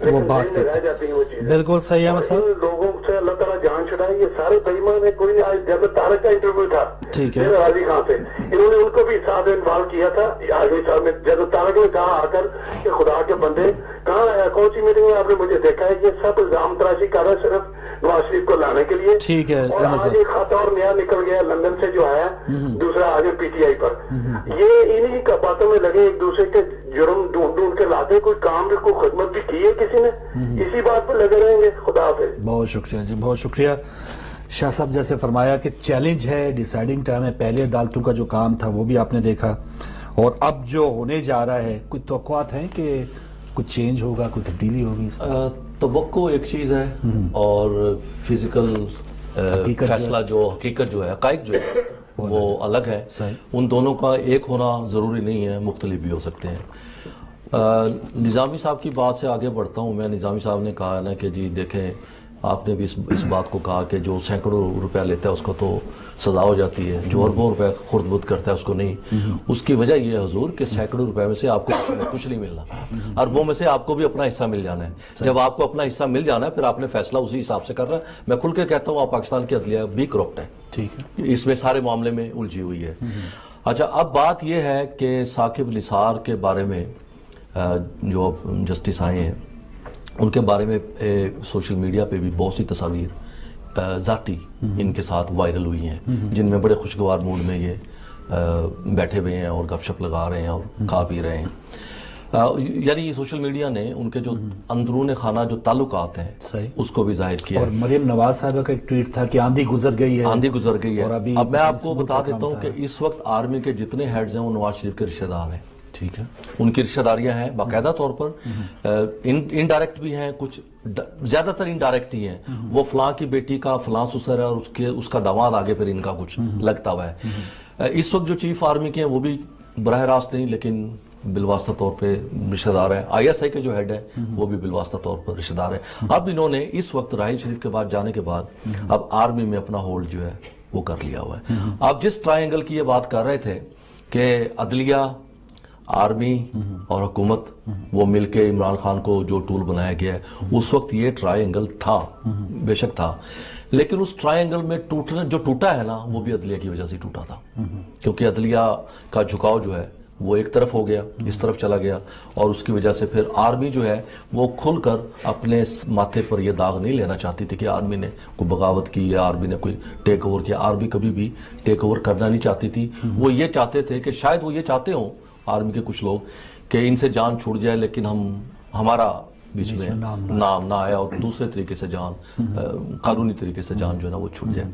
وہ بات رہ جاتی ہیں وہ چیزیں. بالکل صحیح ہے صاحب. لوگوں سے اللہ تعالیٰ جان چھڑائے, یہ سارے بےمان ہے. کوئی آج جب طارق کا انٹرویو تھا ٹھیک ہے راضی خان سے, انہوں نے ان کو بھی ساتھ انوالو کیا تھا. آزمی صاحب نے جب طارق نے کہا آ کر کہ خدا کے بندے کہاں آیا, کون سی میٹنگ میں آپ نے مجھے دیکھا ہے, یہ سب الزام تراشی کر رہا ہے صرف نواز شریف کو لانے کے لیے. ٹھیک ہے. اور آج ایک خط اور نیا نکل گیا لندن سے جو ہے دوسرا آگے پی ٹی آئی پر. یہ انہی کا باتوں میں لگے ایک دوسرے کے جرم ڈھونڈ کے لاتے. کوئی کام بھی, کوئی خدمت بھی کی ہے کسی نے, اسی بات پہ لگے رہیں گے. خدا حافظ. بہت شکریہ جی, بہت شکریہ. شاہ صاحب جیسے فرمایا کہ چیلنج ہے, ڈیسائیڈنگ ٹائم ہے. پہلے عدالتوں کا جو کام تھا وہ بھی آپ نے دیکھا, اور اب جو ہونے جا رہا ہے, کوئی توقعات ہیں کہ کچھ چینج ہوگا, کوئی تبدیلی ہوگی؟ توقع ایک چیز ہے, اور فزیکل فیصلہ جو حقیقت جو ہے, حقائق جو ہے وہ الگ ہے. ان دونوں کا ایک ہونا ضروری نہیں ہے, مختلف بھی ہو سکتے ہیں. نظامی صاحب کی بات سے آگے بڑھتا ہوں میں. نظامی صاحب نے کہا نا کہ جی دیکھیں, آپ نے بھی اس بات کو کہا کہ جو سینکڑوں روپیہ لیتا ہے اس کو تو سزا ہو جاتی ہے, جو اربوں روپے خرد بد کرتا ہے اس کو نہیں. اس کی وجہ یہ ہے حضور کہ سینکڑوں روپے میں سے آپ کو کچھ نہیں ملنا, اربوں میں سے آپ کو بھی اپنا حصہ مل جانا ہے. جب آپ کو اپنا حصہ مل جانا ہے پھر آپ نے فیصلہ اسی حساب سے کرنا ہے. میں کھل کے کہتا ہوں, آپ پاکستان کی عدلیہ بھی کرپٹ ہے, ٹھیک ہے, اس میں سارے معاملے میں الجھی ہوئی ہے. اچھا, اب بات یہ ہے کہ ثاقب نثار کے بارے میں جو جسٹس آئے ہیں ان کے بارے میں سوشل میڈیا پہ بھی بہت سی تصاویر ذاتی ان کے ساتھ وائرل ہوئی ہیں, جن میں بڑے خوشگوار موڈ میں یہ بیٹھے ہوئے ہیں اور گپ شپ لگا رہے ہیں اور کھا پی رہے ہیں. یعنی سوشل میڈیا نے ان کے جو اندرون خانہ جو تعلقات ہیں اس کو بھی ظاہر کیا. اور مریم نواز صاحبہ کا ایک ٹویٹ تھا کہ آندھی گزر گئی ہے, آندھی گزر گئی ہے. اب میں آپ کو بتا دیتا ہوں کہ اس وقت آرمی کے جتنے ہیڈز ہیں وہ نواز شریف کے رشتہ دار ہیں. ٹھیک ہے, ان کی رشتہ داریاں ہیں باقاعدہ طور پر, انڈائریکٹ بھی ہیں, کچھ زیادہ تر انڈائریکٹ ہی ہیں. وہ فلاں کی بیٹی کا فلاں سسر ہے اور اس کا داماد آگے پھر ان کا کچھ لگتا ہوا ہے. اس وقت جو چیف آرمی کے ہیں وہ بھی براہ راست نہیں لیکن بالواسطہ طور پہ رشتہ دار ہے. آئی ایس آئی کے جو ہیڈ ہے وہ بھی بالواسطہ طور پر رشتہ دار ہے. اب انہوں نے اس وقت راحیل شریف کے بعد جانے کے بعد اب آرمی میں اپنا ہولڈ جو ہے وہ کر لیا ہوا ہے. آپ جس ٹرائنگل کی یہ بات کر رہے تھے کہ عدلیہ, آرمی اور حکومت وہ مل کے عمران خان کو جو ٹول بنایا گیا ہے, اس وقت یہ ٹرائنگل تھا, بے شک تھا, لیکن اس ٹرائنگل میں جو ٹوٹا ہے نا وہ بھی عدلیہ کی وجہ سے ٹوٹا تھا. کیونکہ عدلیہ کا جھکاؤ جو ہے وہ ایک طرف ہو گیا, اس طرف چلا گیا, اور اس کی وجہ سے پھر آرمی جو ہے وہ کھل کر اپنے ماتھے پر یہ داغ نہیں لینا چاہتی تھی کہ آرمی نے کوئی بغاوت کی یا آرمی نے کوئی ٹیک اوور کیا. آرمی کبھی بھی ٹیک اوور کرنا نہیں چاہتی تھی. وہ یہ چاہتے تھے کہ شاید وہ یہ چاہتے ہوں آرمی کے کچھ لوگ کہ ان سے جان چھوٹ جائے لیکن ہمارا بیچ میں نام نہ آیا, اور دوسرے طریقے سے جان, قانونی طریقے سے جان جو ہے نا وہ چھوٹ جائے.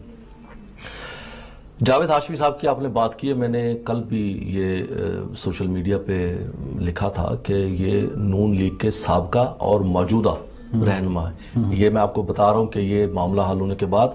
جاوید ہاشمی صاحب کی آپ نے بات کی ہے, میں نے کل بھی یہ سوشل میڈیا پہ لکھا تھا کہ یہ نون لیگ کے سابقہ اور موجودہ رہنما ہے. یہ میں آپ کو بتا رہا ہوں کہ یہ معاملہ حل ہونے کے بعد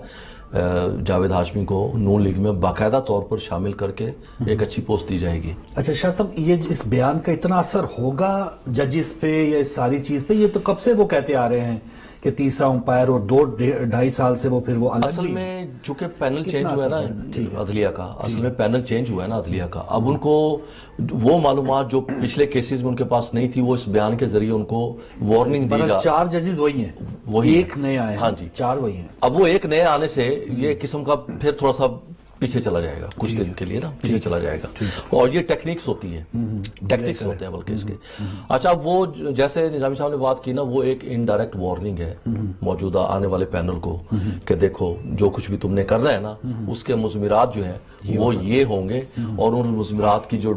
جاوید ہاشمی کو نون لیگ میں باقاعدہ طور پر شامل کر کے ایک اچھی پوسٹ دی جائے گی. اچھا شاہ صاحب, یہ اس بیان کا اتنا اثر ہوگا ججز پہ یا اس ساری چیز پہ؟ یہ تو کب سے وہ کہتے آ رہے ہیں کہ تیسرا امپائر, اور 2-2.5 سال سے وہ پھر وہ اصل میں چونکہ پینل چینج ہوا ہے نا عدلیہ کا, اصل میں پینل چینج ہوا ہے نا عدلیہ کا, اب ان کو وہ معلومات جو پچھلے کیسز میں ان کے پاس نہیں تھی وہ اس بیان کے ذریعے ان کو وارننگ دی گا. 4 ججز وہی ہیں, وہی ایک نئے آئے ہیں. ہاں جی, 4 وہی ہیں. اب وہ ایک نئے آنے سے یہ قسم کا پھر تھوڑا سا پیچھے چلا جائے گا, کچھ دن کے لیے نا پیچھے چلا جائے گا, اور یہ ٹیکنیکس ہوتی ہے, ٹیکٹکس ہوتے ہیں بلکہ اس کے. اچھا, وہ جیسے نظامی صاحب نے بات کی نا, وہ ایک انڈائریکٹ وارننگ ہے موجودہ آنے والے پینل کو کہ دیکھو جو کچھ بھی تم نے کرنا ہے نا اس کے مضمرات جو ہیں وہ یہ ہوں گے, اور ان مضمرات کی جو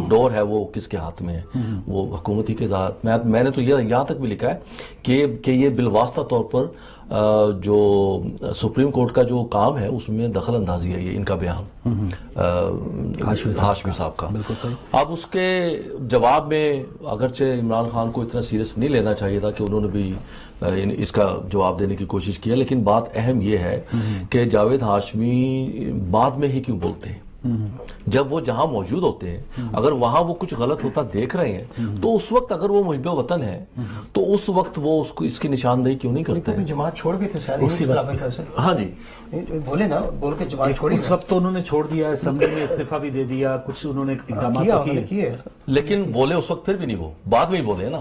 ڈور ہے وہ کس کے ہاتھ میں ہے, وہ حکومتی کے ذات. میں نے تو یہاں تک بھی لکھا ہے کہ یہ بالواسطہ طور پر جو سپریم کورٹ کا جو کام ہے اس میں دخل اندازی ہے یہ ان کا بیان ہاشمی صاحب کا. اب اس کے جواب میں اگرچہ عمران خان کو اتنا سیریس نہیں لینا چاہیے تھا کہ انہوں نے بھی اس کا جواب دینے کی کوشش کیا, لیکن بات اہم یہ ہے کہ جاوید ہاشمی بعد میں ہی کیوں بولتے ہیں جب وہ جہاں موجود ہوتے ہیں. اگر وہاں وہ کچھ غلط ہوتا دیکھ رہے ہیں تو اس وقت اگر وہ محب وطن ہے تو اس وقت وہ اس کی نشاندہی کیوں نہیں کرتے ہیں؟ جماعت چھوڑ گئے تھے. ہاں جی, بولے نا, بول کے جماعت چھوڑی. اس وقت تو انہوں نے چھوڑ دیا, اسمبلی میں استعفیٰ بھی دے دیا, کچھ انہوں نے اقدامات کیے, لیکن بولے اس وقت پھر بھی نہیں, وہ بعد میں ہی بولے نا.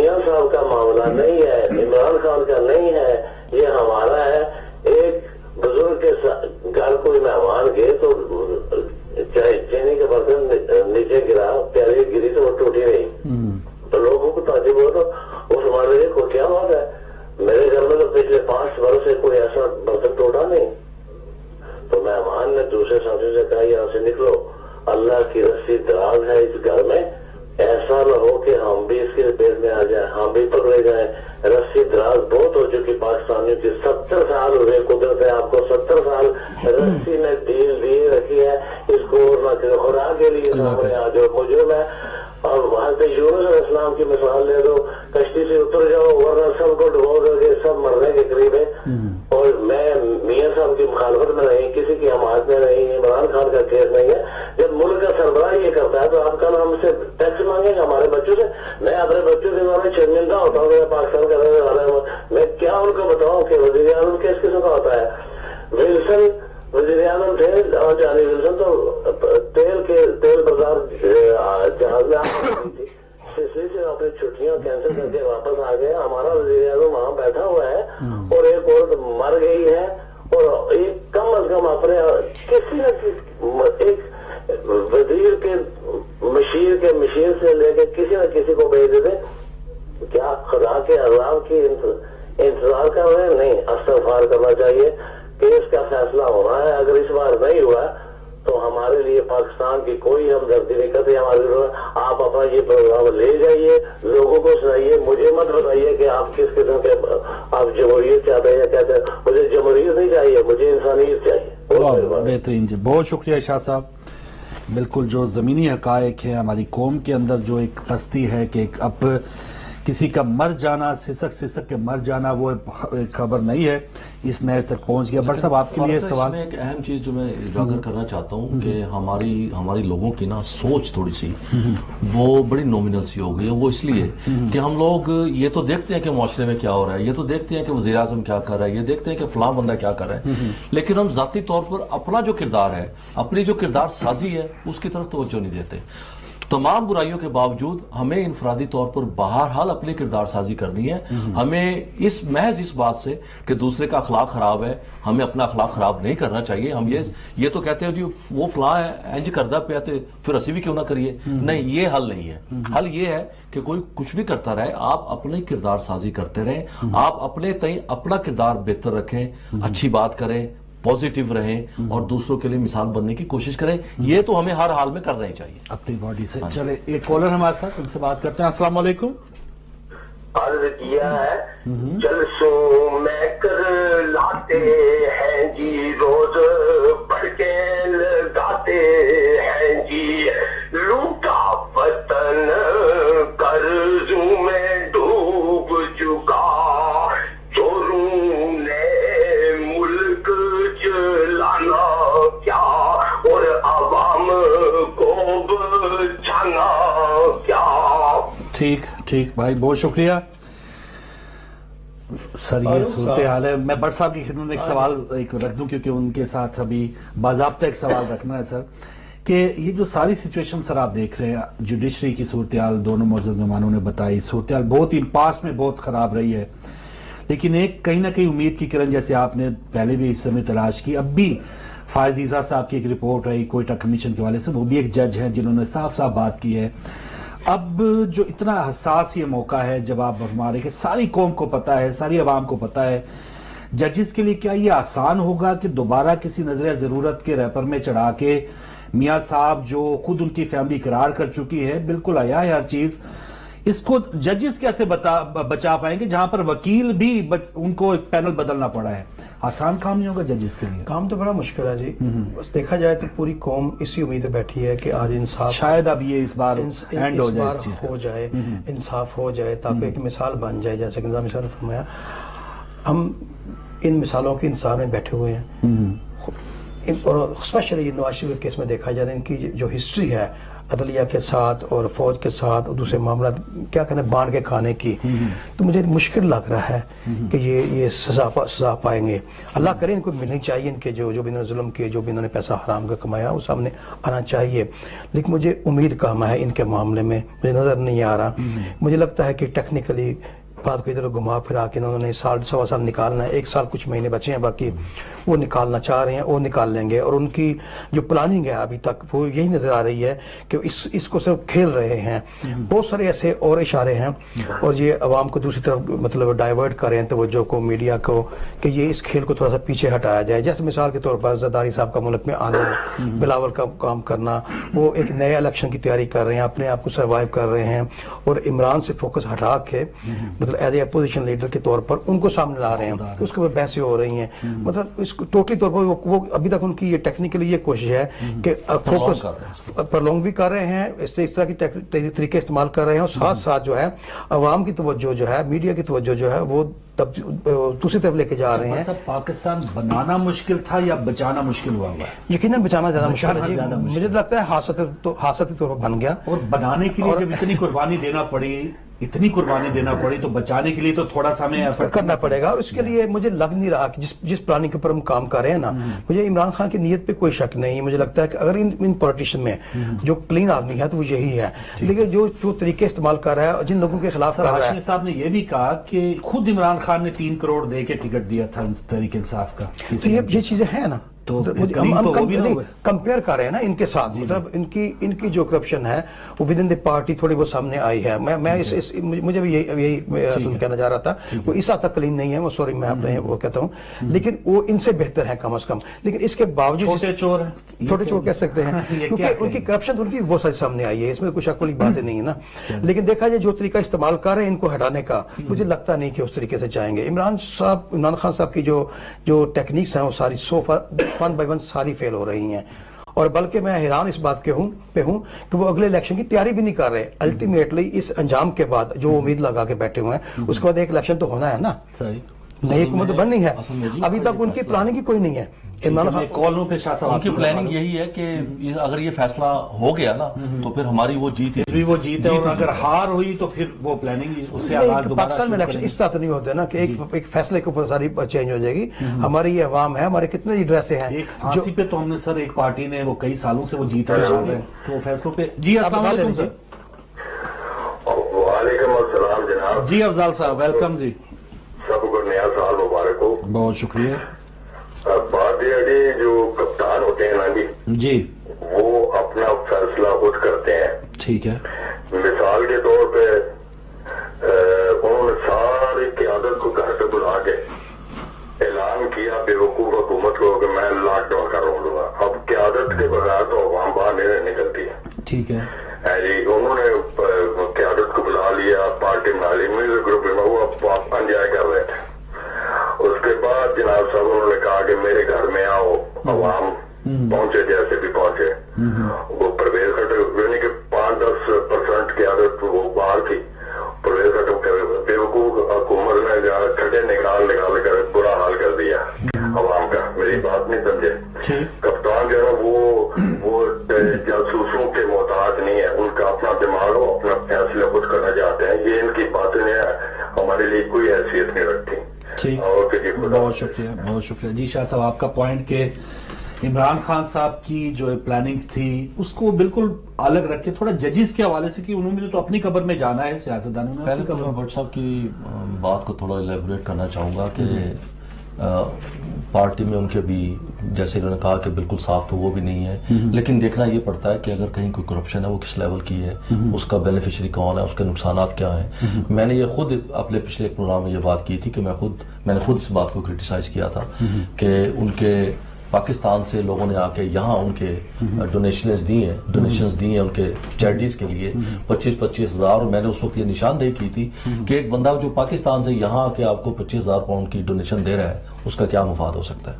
میاں صاحب کا معاملہ نہیں ہے, عمران خان کا نہیں ہے, یہ ہمارا ہے. ایک بزرگ کے گھر کوئی مہمان گئے تو چینی کا برتن نیچے گرا, پیالے گری تو وہ ٹوٹی نہیں, تو لوگوں کو تعجب ہوا تو وہ سمجھ رہے کو کیا بات ہے, میرے گھر میں تو پچھلے 5 برس سے کوئی ایسا برتن ٹوٹا نہیں. تو مہمان نے دوسرے ساتھی سے کہا یہاں سے نکلو, اللہ کی رسی دراز ہے اس گھر میں, ایسا نہ ہو کہ ہم بھی اس کے پیٹ میں آ جائیں, ہم بھی پکڑے جائیں. رسی دراز بہت ہو چکی پاکستانیوں کی, 70 سال ہوئے, قدرت ہے آپ کو 70 سال رسی میں ڈیل دیے رکھی ہے اس کو, نہ خوراک کے لیے سامنے آ جاؤ مجھے میں. اور وہاں سے یونس علیہ السلام کی مثال لے دو, کشتی سے اتر جاؤ ورنہ سب کو ڈبو کر کے سب مرنے کے قریب ہے. اور میں میاں صاحب کی مخالفت میں نہیں, کسی کی حمایت میں نہیں, عمران خان کا کیس نہیں ہے. جب ملک کا سربراہ یہ کرتا ہے تو آپ کا نام سے ٹیکس مانگے گا ہمارے بچوں سے. میں اپنے بچوں کے بارے میں شرمندہ ہوتا ہوں کہ پاکستان کا رہنے والا ہوں, میں کیا ان کو بتاؤں کہ وزیر اعظم کس قسم کا ہوتا ہے. ولسن وزیر اعظم تھے, جانی ولسن تو تیل بازار جہاز میں تھی, سسلی سے اپنی چھٹیاں کینسل کر کے واپس آ گئے. ہمارا وزیر اعظم وہاں بیٹھا ہوا ہے اور ایک عورت مر گئی ہے, اور ایک کم از کم اپنے کسی نہ ایک وزیر کے مشیر سے لے کے کسی نہ کسی کو بھیج دیتے. کیا خدا کے عذاب کی انتظار کر رہے ہیں؟ نہیں, استغفار کرنا چاہیے. کیس کا فیصلہ ہونا ہے, اگر اس بار نہیں ہوا تو ہمارے لیے پاکستان کی کوئی ہمدردی نہیں کرتی. ہماری آپ اپنا یہ پروگرام لے جائیے, لوگوں کو سنائیے, مجھے مت بتائیے کہ آپ کس قسم کے آپ جمہوریت چاہتے ہیں یا کہتے ہیں. مجھے جمہوریت نہیں چاہیے, مجھے انسانیت چاہیے. بہترین جی, بہت شکریہ شاہ صاحب. بالکل جو زمینی حقائق ہیں ہماری قوم کے اندر, جو ایک پستی ہے کہ اب کسی کا مر جانا, سسک کے مر جانا, وہ خبر نہیں ہے, اس نہج تک پہنچ گیا. بٹ صاحب آپ کے لیے سوال, ایک اہم چیز جو میں اجاگر کرنا چاہتا ہوں کہ ہماری لوگوں کی نا سوچ تھوڑی سی وہ بڑی نومینل سی ہو گئی ہے. وہ اس لیے کہ ہم لوگ یہ تو دیکھتے ہیں کہ معاشرے میں کیا ہو رہا ہے, یہ تو دیکھتے ہیں کہ وزیر اعظم کیا کر رہا ہے, یہ دیکھتے ہیں کہ فلاں بندہ کیا کر رہا ہے, لیکن ہم ذاتی طور پر اپنا جو کردار ہے, اپنی جو کردار سازی ہے, اس کی طرف توجہ نہیں دیتے. تمام برائیوں کے باوجود ہمیں انفرادی طور پر بہرحال اپنی کردار سازی کرنی ہے. ہمیں محض اس بات سے کہ دوسرے کا اخلاق خراب ہے, ہمیں اپنا اخلاق خراب نہیں کرنا چاہیے. ہم یہ تو کہتے ہیں جی وہ فلاں ہے انج کردہ پہ آتے, پھر اسی بھی کیوں نہ کریے. نہیں, یہ حل نہیں ہے. حل یہ ہے کہ کوئی کچھ بھی کرتا رہے, آپ اپنی کردار سازی کرتے رہیں, آپ اپنے تئیں اپنا کردار بہتر رکھیں, اچھی بات کریں, پوزیٹیو رہیں اور دوسروں کے لیے مثال بننے کی کوشش کریں. یہ تو ہمیں ہر حال میں کرنا ہی چاہیے اپنی باڈی سے. چلے ایک کالر ہمارے ساتھ, ان سے بات کرتے ہیں. السلام علیکم. عرض کیا ہے جلسوں میں کر لاتے ہیں جی, روز بڑھ کے لگاتے ہیں جی, لوٹا وطن قرضوں میں ڈوب چکا, چوروں نے ملک چلانا کیا اور عوام کو بچانا کیا. ٹھیک بھائی, بہت شکریہ سر. یہ صورتحال ہے. میں بٹ صاحب کی خدمت میں ایک سوال رکھ دوں, کیونکہ ان کے ساتھ ابھی باضابطہ ایک سوال رکھنا ہے سر, کہ یہ جو ساری سچویشن سر آپ دیکھ رہے ہیں, جوڈیشری کی صورتحال دونوں معزز مہمانوں نے بتائی, صورتحال بہت ہی پاس میں بہت خراب رہی ہے, لیکن ایک کہیں نہ کہیں امید کی کرن جیسے آپ نے پہلے بھی اس سمے تلاش کی. اب بھی فائز عیسیٰ صاحب کی ایک رپورٹ رہی کوئٹہ کمیشن کے والے سے, وہ بھی ایک جج ہیں جنہوں نے صاف بات کی ہے. اب جو اتنا حساس یہ موقع ہے جب آپ فرما رہے کہ ساری قوم کو پتا ہے, ساری عوام کو پتا ہے, ججز کے لیے کیا یہ آسان ہوگا کہ دوبارہ کسی نظر ضرورت کے ریپر میں چڑھا کے میاں صاحب جو خود ان کی فیملی قرار کر چکی ہے, بالکل آیا ہے ہر چیز, اس کو ججز کیسے بچا پائیں گے جہاں پر وکیل بھی ان کو ایک پینل بدلنا پڑا ہے؟ آسان کام نہیں ہوگا ججز کے لیے. کام تو بڑا مشکل ہے جی. بس دیکھا جائے تو پوری قوم اسی امید پہ بیٹھی ہے کہ آج انصاف شاید اب یہ اس بار اینڈ ہو جائے, اس چیز ہو جائے, انصاف ہو جائے, تاکہ ایک مثال بن جائے. جیسے کہ نظام نے فرمایا, ہم ان مثالوں کے انتظار میں بیٹھے ہوئے ہیں. اور اسپیشلی یہ نواز شریف کے کیس میں دیکھا جا رہا ہے ان کی جو ہسٹری ہے عدلیہ کے ساتھ اور فوج کے ساتھ اور دوسرے معاملات کیا کہنے بانٹ کے کھانے کی، تو مجھے مشکل لگ رہا ہے کہ یہ سزا پائیں گے. اللہ کرے ان کو ملنی چاہیے، ان کے جو بھی انہوں نے ظلم کیے، جو بھی انہوں نے پیسہ حرام کا کمایا وہ سامنے آنا چاہیے. لیکن مجھے امید کم ہے ان کے معاملے میں، مجھے نظر نہیں آ رہا. مجھے لگتا ہے کہ ٹیکنیکلی بات کو ادھر گھما پھرا کے انہوں نے سال سوا سال نکالنا ہے، 1 سال کچھ مہینے بچے ہیں باقی وہ نکالنا چاہ رہے ہیں، وہ نکال لیں گے. اور ان کی جو پلاننگ ہے ابھی تک وہ یہی نظر آ رہی ہے کہ اس کو صرف کھیل رہے ہیں. بہت سارے ایسے اور اشارے ہیں اور یہ عوام کو دوسری طرف مطلب ڈائیورٹ کر رہے ہیں توجہ کو، میڈیا کو، کہ یہ اس کھیل کو تھوڑا سا پیچھے ہٹایا جائے. جیسے مثال کے طور پر زرداری صاحب کا ملک میں آنا، بلاول کا کام کرنا، وہ ایک نئے الیکشن کی تیاری کر رہے ہیں، اپنے آپ کو سروائیو کر رہے ہیں اور عمران سے فوکس ہٹا کے مطلب ایز اے اپوزیشن لیڈر کے طور پر ان کو سامنے لا رہے ہیں. اس کے اوپر بحثیں ہو رہی ہیں. مطلب اس کو ٹوٹلی طور پر وہ ابھی تک ان کی یہ ٹیکنیکلی یہ کوشش ہے کہ فوکس پرلونگ بھی کر رہے ہیں، اس طرح کی طریقے استعمال کر رہے ہیں، اور ساتھ ساتھ جو ہے عوام کی توجہ جو ہے، میڈیا کی توجہ جو ہے وہ دوسری طرف لے کے جا رہے ہیں. پاکستان بنانا مشکل تھا یا بچانا مشکل ہوا ہے؟ یقیناً بچانا زیادہ مشکل ہے. مجھے لگتا ہے حادثاتی طور پر بن گیا. اور بنانے کے لیے جب اتنی قربانی دینا پڑی تو بچانے کے لیے تو تھوڑا سا ہمیں ایفرٹ کرنا پڑے گا. اور اس کے لیے مجھے لگ نہیں رہا کہ جس پلاننگ کے اوپر ہم کام کر رہے ہیں نا، مجھے عمران خان کی نیت پہ کوئی شک نہیں. مجھے لگتا ہے کہ اگر ان پولیٹیشین میں جو کلین آدمی ہے تو وہ یہی ہے. لیکن جو طریقے استعمال کر رہا ہے، جن لوگوں کے خلاف کر رہا ہے. ہاشمی صاحب نے یہ بھی کہا کہ خود عمران خان نے 3 کروڑ دے کے ٹکٹ دیا تھا تحریک انصاف کا. یہ چیزیں ہیں نا، تو کمپیئر کر رہے ہیں نا ان کے ساتھ. مطلب ان کی جو کرپشن ہے وہ ود ان دی پارٹی تھوڑی بہت سامنے آئی ہے. مجھے بھی یہی کہنا چاہ رہا تھا. وہ اس حد تک کلین نہیں ہے، وہ سوری میں اپنے وہ کہتا ہوں، لیکن وہ ان سے بہتر ہے کم از کم. لیکن اس کے باوجود چھوٹے چور کہہ سکتے ہیں کیونکہ ان کی کرپشن ان کی بہت ساری سامنے آئی ہے. اس میں کوئی شک والی باتیں نہیں ہے نا. لیکن دیکھا جائے جو طریقہ استعمال کر رہے ہیں ان کو ہٹانے کا، مجھے لگتا نہیں کہ اس طریقے سے چاہیں گے. عمران خان صاحب کی جو ٹیکنیکس ہیں وہ ساری ون بائی ون ساری فیل ہو رہی ہیں. اور بلکہ میں حیران اس بات پہ ہوں کہ وہ اگلے الیکشن کی تیاری بھی نہیں کر رہے. الٹیمیٹلی اس انجام کے بعد جو امید لگا کے بیٹھے ہوئے ہیں، اس کے بعد ایک الیکشن تو ہونا ہے نا. نئی حکومت بننی ہے. ابھی تک ان کی پلاننگ کی کوئی نہیں ہے. کالوں پہ شاہ صاحب ان کی پلاننگ یہی ہے کہ اگر یہ فیصلہ ہو گیا نا تو پھر ہماری وہ جیت ہے، اور اگر ہار ہوئی تو پھر وہ پلاننگ اس سے آغاز دوبارہ. پاکستان میں الیکشن اس طرح تو نہیں ہوتے نا کہ ایک فیصلے کے اوپر ساری چینج ہو جائے گی. ہماری یہ عوام ہے، ہمارے کتنے لیڈرس ہیں. ایک پھانسی پہ تو ہم نے سر ایک پارٹی نے وہ کئی سالوں سے وہ جیت رہے ہیں تو فیصلوں پہ. جی السلام علیکم سر. وعلیکم السلام جناب. جی افضال صاحب ویلکم. جی سب کو نیا سال مبارک ہو. بہت شکریہ. بات یہ ہے جو کپتان ہوتے ہیں نا جی وہ اپنا فیصلہ خود کرتے ہیں. ٹھیک ہے. مثال کے طور پہ انہوں نے ساری قیادت کو گھر پہ بلا کے اعلان کیا بے وقوف حکومت کو کہ میں لاک ڈاؤن کر رہا ہوں. اب قیادت کے بغیر تو عوام باہر نہیں نکلتی ہے. ٹھیک ہے. انہوں نے قیادت کو بلا لیا، پارٹی بنا لی، میوزک گروپ میں وہ انجوائے کر رہے تھے. اس کے بعد جناب صاحب انہوں نے کہا کہ میرے گھر میں آؤ. عوام پہنچے جیسے بھی پہنچے. وہ پرویز یعنی کہ 5-10% کی عادت وہ باہر تھی. پرویز بے وقوف حکومت نے کھڈے نکال کر برا حال کر دیا عوام کا. میری بات نہیں سمجھے. کپتان جو ہے وہ جاسوسوں کے محتاج نہیں ہے. ان کا اپنا دماغ ہو، اپنا فیصلہ خود کرنا چاہتے ہیں. یہ ان کی باتیں ہمارے لیے کوئی حیثیت نہیں رکھتی. بہت شکریہ. جی شاہ صاحب آپ کا پوائنٹ کہ عمران خان صاحب کی جو پلاننگ تھی اس کو بالکل الگ رکھے تھوڑا ججز کے حوالے سے کہ انہوں نے تو اپنی قبر میں جانا ہے سیاستدانوں نے. پہلے تو میں بٹ صاحب کی بات کو تھوڑا الیبوریٹ کرنا چاہوں گا کہ پارٹی میں ان کے بھی جیسے انہوں نے کہا کہ بالکل صاف تو وہ بھی نہیں ہے، لیکن دیکھنا یہ پڑتا ہے کہ اگر کہیں کوئی کرپشن ہے وہ کس لیول کی ہے، اس کا بینیفیشری کون ہے، اس کے نقصانات کیا ہیں. میں نے یہ خود اپنے پچھلے ایک پروگرام میں یہ بات کی تھی کہ میں نے خود اس بات کو کرٹیسائز کیا تھا کہ ان کے پاکستان سے لوگوں نے آ کے یہاں ان کے ڈونیشنز دی ہیں ان کے چیریٹیز کے لیے 25,000. اور میں نے اس وقت یہ نشاندہی کی تھی کہ ایک بندہ جو پاکستان سے یہاں آ کے آپ کو 25,000 پاؤنڈ کی ڈونیشن دے رہا ہے اس کا کیا مفاد ہو سکتا ہے.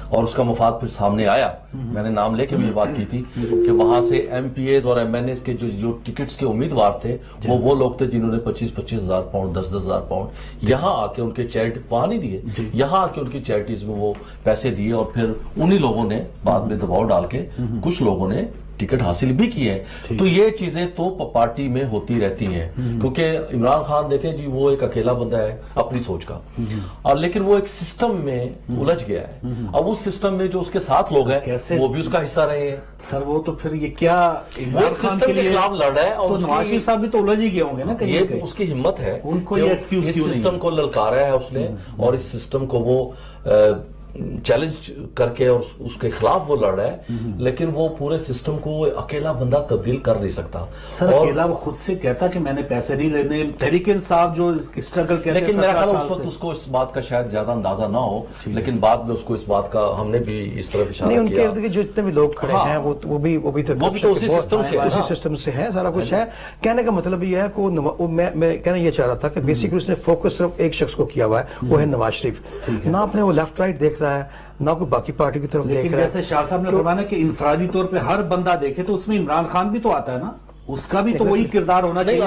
اور اس کا مفاد پھر سامنے آیا. میں نے نام لے کے بھی یہ بات کی تھی کہ وہاں سے ایم پی ایز اور ایم این ایز کے جو ٹکٹس کے امیدوار تھے وہ لوگ تھے جنہوں نے 25,000 پاؤنڈ 10,000 پاؤنڈ یہاں آ کے ان کے چیریٹی وہاں نہیں دیے, یہاں آ کے ان کی چیریٹیز میں وہ پیسے دیے, اور پھر انہی لوگوں نے بعد میں دباؤ ڈال کے کچھ لوگوں نے ٹکٹ حاصل بھی کیے ہیں. تو یہ چیزیں تو پارٹی میں ہوتی رہتی ہیں, کیونکہ عمران خان دیکھیں جی وہ ایک اکیلا بندہ ہے اپنی سوچ کا, اور لیکن وہ ایک سسٹم میں الجھ گیا ہے. اب اس سسٹم میں جو اس کے ساتھ لوگ ہیں وہ بھی اس کا حصہ رہے ہیں. سر وہ تو پھر یہ کیا عمران خان کے خلاف لڑ رہا ہے, اور نواز شریف صاحب بھی تو الجھ ہی گئے ہوں گے نا, یہ اس کی ہمت ہے ان کو یہ ایکسکیوز کیوں نہیں, اس سسٹم کو للکارا ہے اس نے, اور اس سسٹم کو وہ چیلنج کر کے اور اس کے خلاف وہ لڑ رہا ہے, لیکن وہ پورے سسٹم کو اکیلا بندہ تبدیل کر نہیں سکتا. سر اکیلا وہ خود سے کہتا کہ میں نے پیسے نہیں لینے, تحریک انصاف جو اسٹرگل کہتے ہیں, لیکن میرا خیال اس وقت اس کو اس بات کا شاید زیادہ اندازہ نہ ہو, لیکن بعد میں اس کو اس بات کا ہم نے بھی اس طرح اشارہ کیا. ان کے ارد گرد جو جتنے بھی لوگ کھڑے ہیں وہ بھی تو اسی سسٹم سے ہے, سارا کچھ ہے. کہنے کا مطلب یہ ہے کہ میں کہنا یہ چاہ رہا تھا کہ بیسیکلی اس نے فوکس صرف ایک شخص کو کیا ہوا ہے, وہ ہے نواز شریف. نہ اپنے وہ لیفٹ رائٹ دیکھ رہا ہے, نہ کوئی باقی پارٹی کی طرف دیکھ رہا ہے. لیکن جیسے شاہ صاحب نے فرمایا کہ انفرادی طور پہ ہر بندہ دیکھے تو اس میں عمران خان بھی تو آتا ہے نا, اس کا بھی تو وہی کردار ہونا چاہیے.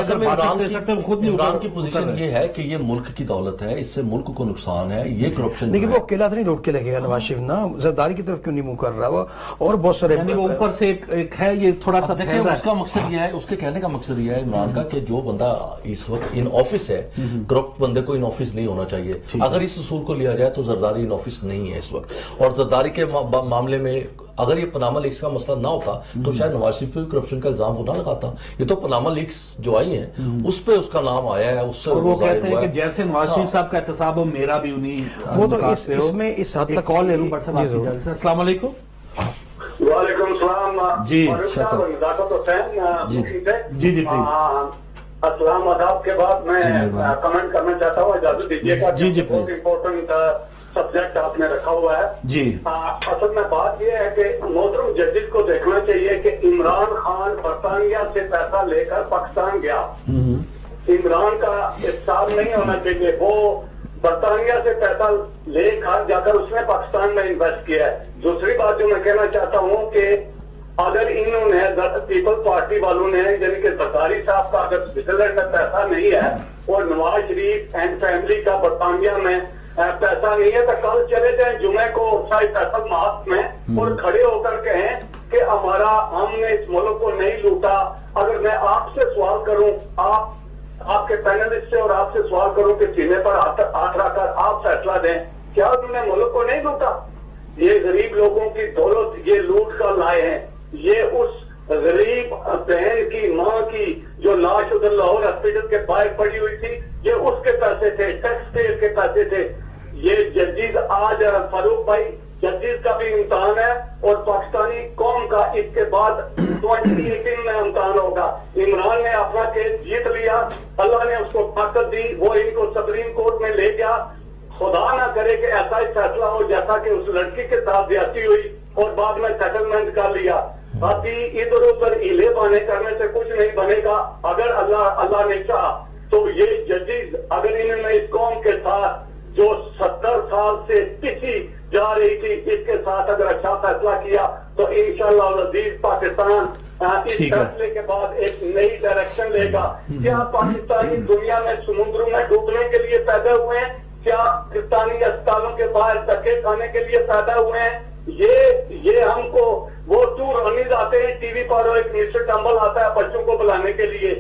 عمران کی پوزیشن یہ ہے کہ یہ ملک کی دولت ہے, اس سے ملک کو نقصان ہے, یہ کرپشن. لیکن وہ اکیلا تو نہیں روٹ کے لگے گا نواز شریف نا, زرداری کی طرف کیوں نہیں منہ کر رہا وہ, اور بہت سارے وہ اوپر سے ایک ہے یہ تھوڑا سا. اس کا مقصد یہ ہے, اس کے کہنے کا مقصد یہ ہے عمران کا, کہ جو بندہ اس وقت ان آفس ہے, کرپٹ بندے کو ان آفس نہیں ہونا چاہیے. اگر اس اصول کو لیا جائے تو زرداری ان آفس نہیں ہے اس وقت, اور زرداری کے معاملے میں اگر یہ پاناما لیکس کا مسئلہ نہ ہوتا تو شاید نواز شریف پہ کرپشن کا الزام وہ نہ لگاتا. یہ تو پاناما لیکس جو آئی ہیں اس پہ اس کا نام آیا ہے, اس سے وہ کہتے ہیں کہ جیسے نواز شریف صاحب کا احتساب ہو میرا بھی انہی, وہ تو اس میں اس حد تک کال لے لوں. بٹ صاحب السلام علیکم. وعلیکم السلام. جی شاہ صاحب. جی پلیز. السلام آداب کے بعد میں کمنٹ کرنا چاہتا ہوں, اجازت دیجیے گا. جی بہت امپورٹنٹ سبجیکٹ آپ نے رکھا ہوا ہے. جی اصل میں بات یہ ہے کہ محترم ججز کو دیکھنا چاہیے کہ عمران خان برطانیہ سے پیسہ لے کر پاکستان گیا. عمران کا احساس نہیں ہونا چاہیے, وہ برطانیہ سے پیسہ لے کر جا کر اس نے پاکستان میں انویسٹ کیا ہے. دوسری بات جو میں کہنا چاہتا ہوں کہ اگر انہوں نے پیپل پارٹی والوں نے یعنی کہ زرداری صاحب کا اگر سوئٹزرلینڈ میں پیسہ نہیں ہے اور نواز شریف اینڈ فیملی کا برطانیہ میں پیسہ نہیں ہے, تو کل چلے جائیں جمعے کو شاید فیصل ماسک میں اور کھڑے ہو کر کہیں کہ ہم نے اس ملک کو نہیں لوٹا. اگر میں آپ سے سوال کروں, آپ کے پینلسٹ سے, اور آپ سے سوال کروں کہ سینے پر ہاتھ رکھ کر آپ فیصلہ دیں, کیا انہوں نے ملک کو نہیں لوٹا؟ یہ غریب لوگوں کی دولت یہ لوٹ کر لائے ہیں. یہ اس غریب بہن کی ماں کی جو لاش ادھر لاہور ہاسپٹل کے باہر پڑی ہوئی تھی, یہ اس کے پیسے تھے, ٹیکس پیئر کے پیسے تھے. یہ ججز آج فاروق بھائی ججز کا بھی امتحان ہے, اور پاکستانی قوم کا اس کے بعد 2018 میں امتحان ہوگا. عمران نے اپنا کیس جیت لیا, اللہ نے اس کو طاقت دی, وہ ان کو سپریم کورٹ میں لے گیا. خدا نہ کرے کہ ایسا ہی فیصلہ ہو جیسا کہ اس لڑکی کے ساتھ زیادتی ہوئی اور بعد میں سیٹلمنٹ کر لیا. باقی ادھر ادھر ہیلے بانے کرنے سے کچھ نہیں بنے گا. اگر اللہ نے چاہا تو یہ ججز اگر انہوں نے اس قوم کے ساتھ جو 70 سال سے پچھی جا رہی تھی اس کے ساتھ اگر اچھا فیصلہ کیا تو انشاءاللہ العزیز پاکستان اس فیصلے کے بعد ایک نئی ڈائریکشن لے گا. کیا پاکستانی دنیا میں سمندروں میں ڈوبنے کے لیے پیدا ہوئے ہیں؟ کیا پاکستانی اسپتالوں کے باہر دھکے کھانے کے لیے پیدا ہوئے ہیں؟ یہ ہم کو وہ ٹور رنیز آتے ہیں ٹی وی پر, اور ایک مسٹر ٹمبل آتا ہے بچوں کو بلانے کے لیے.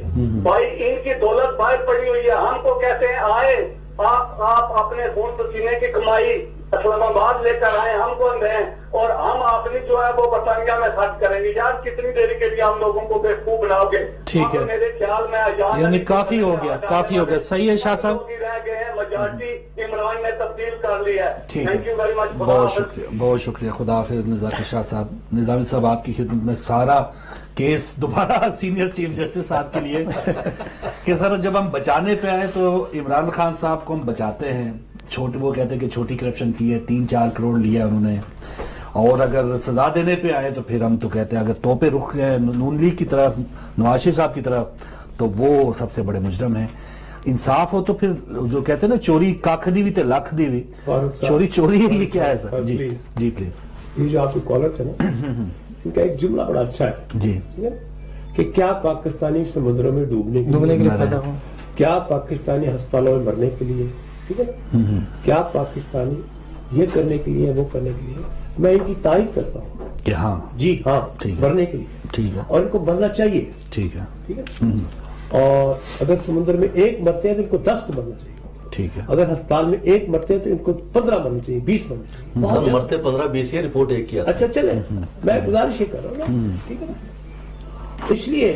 بھائی ان کی دولت باہر پڑی ہوئی ہے, ہم کو کہتے ہیں آئے آپ اپنے خون پسینے کی کمائی اسلام آباد لے کر آئے, ہم کون دیں, اور ہم اپنی جو ہے وہ برطانیہ میں خرچ کریں گے. یار کتنی دیری کے لیے ہم لوگوں کو بیوقوف بناؤ گے؟ ٹھیک ہے, میرے خیال میں یعنی کافی ہو گیا, کافی ہو گیا. صحیح ہے شاہ صاحب, رہ گئے ہیں, میجارٹی عمران نے تبدیل کر لی ہے. Thank you very much. بہت شکریہ, بہت شکریہ. خدا حافظ. نظامی شاہ صاحب, نظامی صاحب آپ کی خدمت میں سارا کیس دوبارہ سینئر چیف جسٹس صاحب کے لیے کہ سر جب ہم بچانے پہ آئے تو عمران خان صاحب کو ہم بچاتے ہیں. وہ کہتے ہیں کہ چھوٹی کرپشن کی ہے, 3-4 کروڑ لیا انہوں نے, اور اگر سزا دینے پہ آئے تو پھر ہم تو کہتے ہیں اگر توپے رخ گئے نون لیگ کی طرف, نواز شریف صاحب کی طرف, تو وہ سب سے بڑے مجرم ہیں. انصاف ہو تو پھر جو کہتے ہیں نا چوری کھ دی بھی تے لکھ دی بھی, چوری ہے, یہ کیا ہے سر؟ جی جی پلیز. یہ جو آپ کے کالر تھے نا, ان کا ایک جملہ بڑا اچھا ہے جی, کہ کیا پاکستانی سمندروں میں ڈوبنے کے لیے پیدا ہو, کیا پاکستانی ہسپتالوں میں مرنے کے لیے, ٹھیک ہے نا, کیا پاکستانی یہ کرنے کے لیے وہ کرنے کے لیے. میں ان کی تعریف کرتا ہوں کہ ہاں جی ہاں مرنے کے لیے, ٹھیک ہے, اور ان کو مرنا چاہیے, ٹھیک ہے, ٹھیک ہے. اور اگر سمندر میں ایک مرتے ہیں تو ان کو 10 کو مرنا چاہیے, ٹھیک ہے. اگر ہسپتال میں ایک مرتے ہیں تو ان کو 15 مرنا چاہیے, 20 مرنا چاہیے. سب مرتے 15-20 ہے, رپورٹ ایک کیا. اچھا چلے, میں گزارش یہ کر رہا ہوں نا, ٹھیک ہے. اس لیے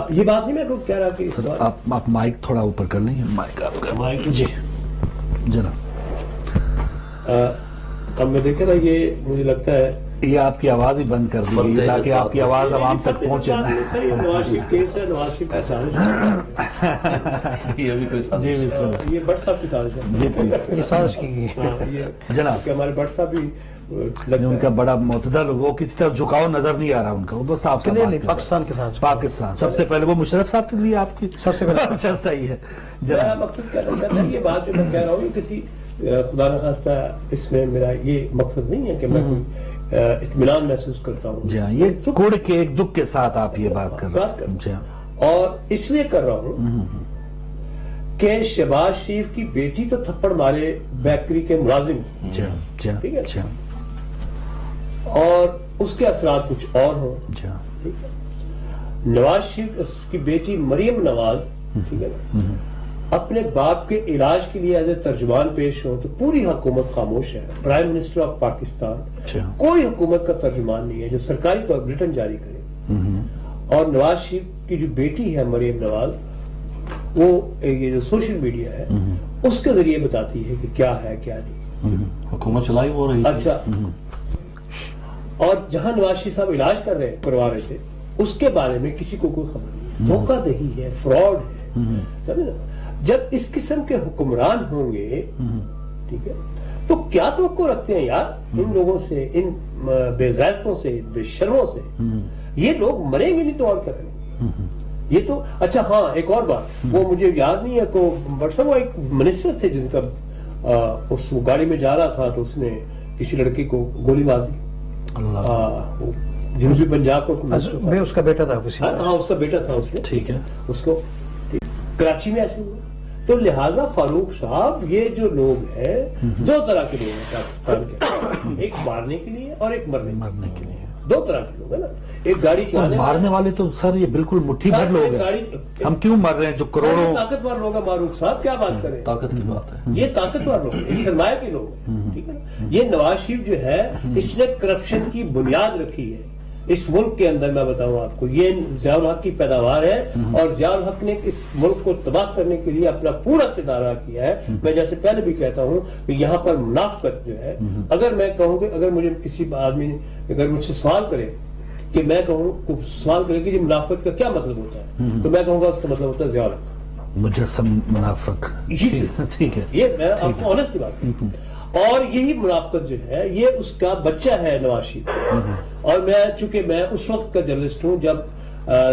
یہ بات نہیں میں کہہ رہا کہ سر آپ مائک تھوڑا اوپر کر لیں, مائک آپ کا, مائک جی جناب. اب میں دیکھ رہا, یہ مجھے لگتا ہے یہ آپ کی آواز ہی بند کر دی گئی تاکہ آپ کی آواز عوام تک پہنچے. نواز شریف کیس ہے, نواز شریف کی سازش ہے, یہ بٹ صاحب کی سازش ہے. جی پلیز, یہ سازش کی گئی جناب. کہ ہمارے بٹ صاحب بھی ان کا بڑا معتدل, وہ کسی طرح جھکاؤ نظر نہیں آ رہا ان کا, وہ صاف صاف پاکستان کے ساتھ. پاکستان سب سے پہلے وہ مشرف صاحب کے لیے آپ کی سب سے پہلے. اچھا صحیح ہے جناب. مقصد کیا کرتا ہے, یہ بات جو میں کہہ رہا ہوں کسی خدا نخواستہ اس میں میرا یہ مقصد نہیں ہے کہ میں کوئی اطمینان محسوس کرتا ہوں. جی ہاں, یہ کوڑ کے ایک دکھ کے ساتھ آپ یہ بات کر رہے ہیں. جی ہاں, اور اس لیے کر رہا ہوں کہ شہباز شریف کی بیٹی تو تھپڑ مارے بیکری کے ملازم, ٹھیک ہے, اور اس کے اثرات کچھ اور ہوں. ٹھیک ہے, نواز شریف اس کی بیٹی مریم نواز, ٹھیک ہے نا, اپنے باپ کے علاج کے لیے ایز اے ترجمان پیش ہو تو پوری حکومت خاموش ہے. پرائم منسٹر آف پاکستان کوئی حکومت کا ترجمان نہیں ہے جو سرکاری طور پر بریٹن جاری کرے. اور نواز شریف کی جو بیٹی ہے مریم نواز, وہ یہ جو سوشل میڈیا ہے اس کے ذریعے بتاتی ہے کہ کیا ہے کیا نہیں. حکومت چلائی ہو رہی. اچھا, اور جہاں نواز شریف صاحب علاج کروا رہے تھے اس کے بارے میں کسی کو کوئی خبر نہیں. دھوکہ دہی ہے, فراڈ ہے. جب اس قسم کے حکمران ہوں گے, ٹھیک ہے, تو کیا توقع رکھتے ہیں یار ان لوگوں سے, ان بے غیرتوں سے, بے شرموں سے. یہ لوگ مریں گے نہیں تو اور کیا کریں گے. یہ تو اچھا ہاں, ایک اور بات, وہ مجھے یاد نہیں ہے کو بٹ صاحب, وہ ایک منسٹر تھے جن کا اس گاڑی میں جا رہا تھا تو اس نے کسی لڑکی کو گولی مار دی. جنوبی پنجاب کو اس کا بیٹا تھا, ہاں اس کا بیٹا تھا, اس نے, ٹھیک ہے, اس کو کراچی میں ایسے ہوا. تو لہٰذا فاروق صاحب, یہ جو لوگ ہیں دو طرح کے لوگ ہیں پاکستان کے, ایک مارنے کے لیے اور ایک مرنے کے لیے. دو طرح کے لوگ ہیں نا. ایک گاڑی چلانے مارنے والے تو سر یہ بالکل مٹھی بھر لوگ ہیں, ہم کیوں مر رہے ہیں جو کروڑوں طاقتور لوگ ہیں. فاروق صاحب کیا بات کریں, طاقت کی بات ہے, یہ طاقتور لوگ ہیں, سرمایہ کے لوگ ہیں, ٹھیک ہے نا. یہ نواز شریف جو ہے اس نے کرپشن کی بنیاد رکھی ہے اس ملک کے اندر. میں بتاؤں آپ کو, یہ ضیاء الحق کی پیداوار ہے, اور ضیاء الحق نے اس ملک کو تباہ کرنے کے لیے اپنا پورا کردار ادا کیا ہے. میں جیسے پہلے بھی کہتا ہوں کہ یہاں پر منافقت جو ہے, اگر میں کہوں کہ اگر مجھے کسی آدمی اگر مجھ سے سوال کرے کہ میں کہوں, سوال کرے کہ یہ منافقت کا کیا مطلب ہوتا ہے, تو میں کہوں گا اس کا مطلب ہوتا ہے ضیاء الحق مجسم منافق. ٹھیک ہے, یہ میں آپ کو آنیسٹ کی بات کروں. اور یہی منافقت جو ہے یہ اس کا بچہ ہے نواز شریف. اور چونکہ میں اس وقت کا جرنلسٹ ہوں جب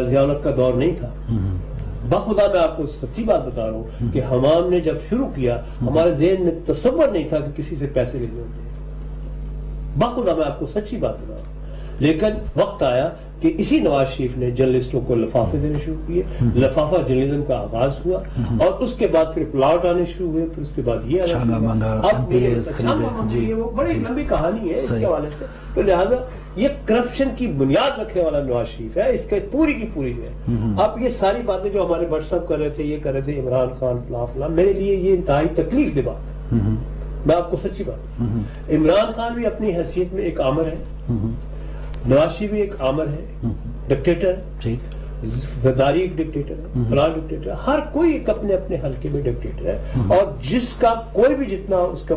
ضیاء الحق کا دور نہیں تھا. بخدا میں آپ کو سچی بات بتا رہا ہوں کہ حمام نے جب شروع کیا ہمارے ذہن میں تصور نہیں تھا کہ کسی سے پیسے لینے ہوتے ہیں. بخدا میں آپ کو سچی بات بتا رہا ہوں. لیکن وقت آیا کہ اسی نواز شریف نے جرنلسٹوں کو لفافے دینے شروع کیے. لفافہ جرنلزم کا آغاز ہوا, اور اس کے بعد پھر پلاٹ آنے شروع ہوئے, پھر اس کے بعد یہ وہ بڑی لمبی کہانی ہے اس کے حوالے سے. تو لہٰذا یہ کرپشن کی بنیاد رکھنے والا نواز شریف ہے, اس کے پوری کی پوری ہے. اب یہ ساری باتیں جو ہمارے بٹ صاحب کر رہے تھے, یہ کر رہے تھے عمران خان فلاں فلاں, میرے لیے یہ انتہائی تکلیف دہ بات ہے. میں آپ کو سچی بات, عمران خان بھی اپنی حیثیت میں ایک آمر ہے, نواز شریف بھی ایک آمر ہے, ڈکٹیٹر ہے, زرداری ایک ڈکٹیٹر ہے, فلاں ڈکٹیٹر ہے. ہر کوئی ایک اپنے اپنے حلقے میں ڈکٹیٹر ہے, اور جس کا کوئی بھی جتنا اس کا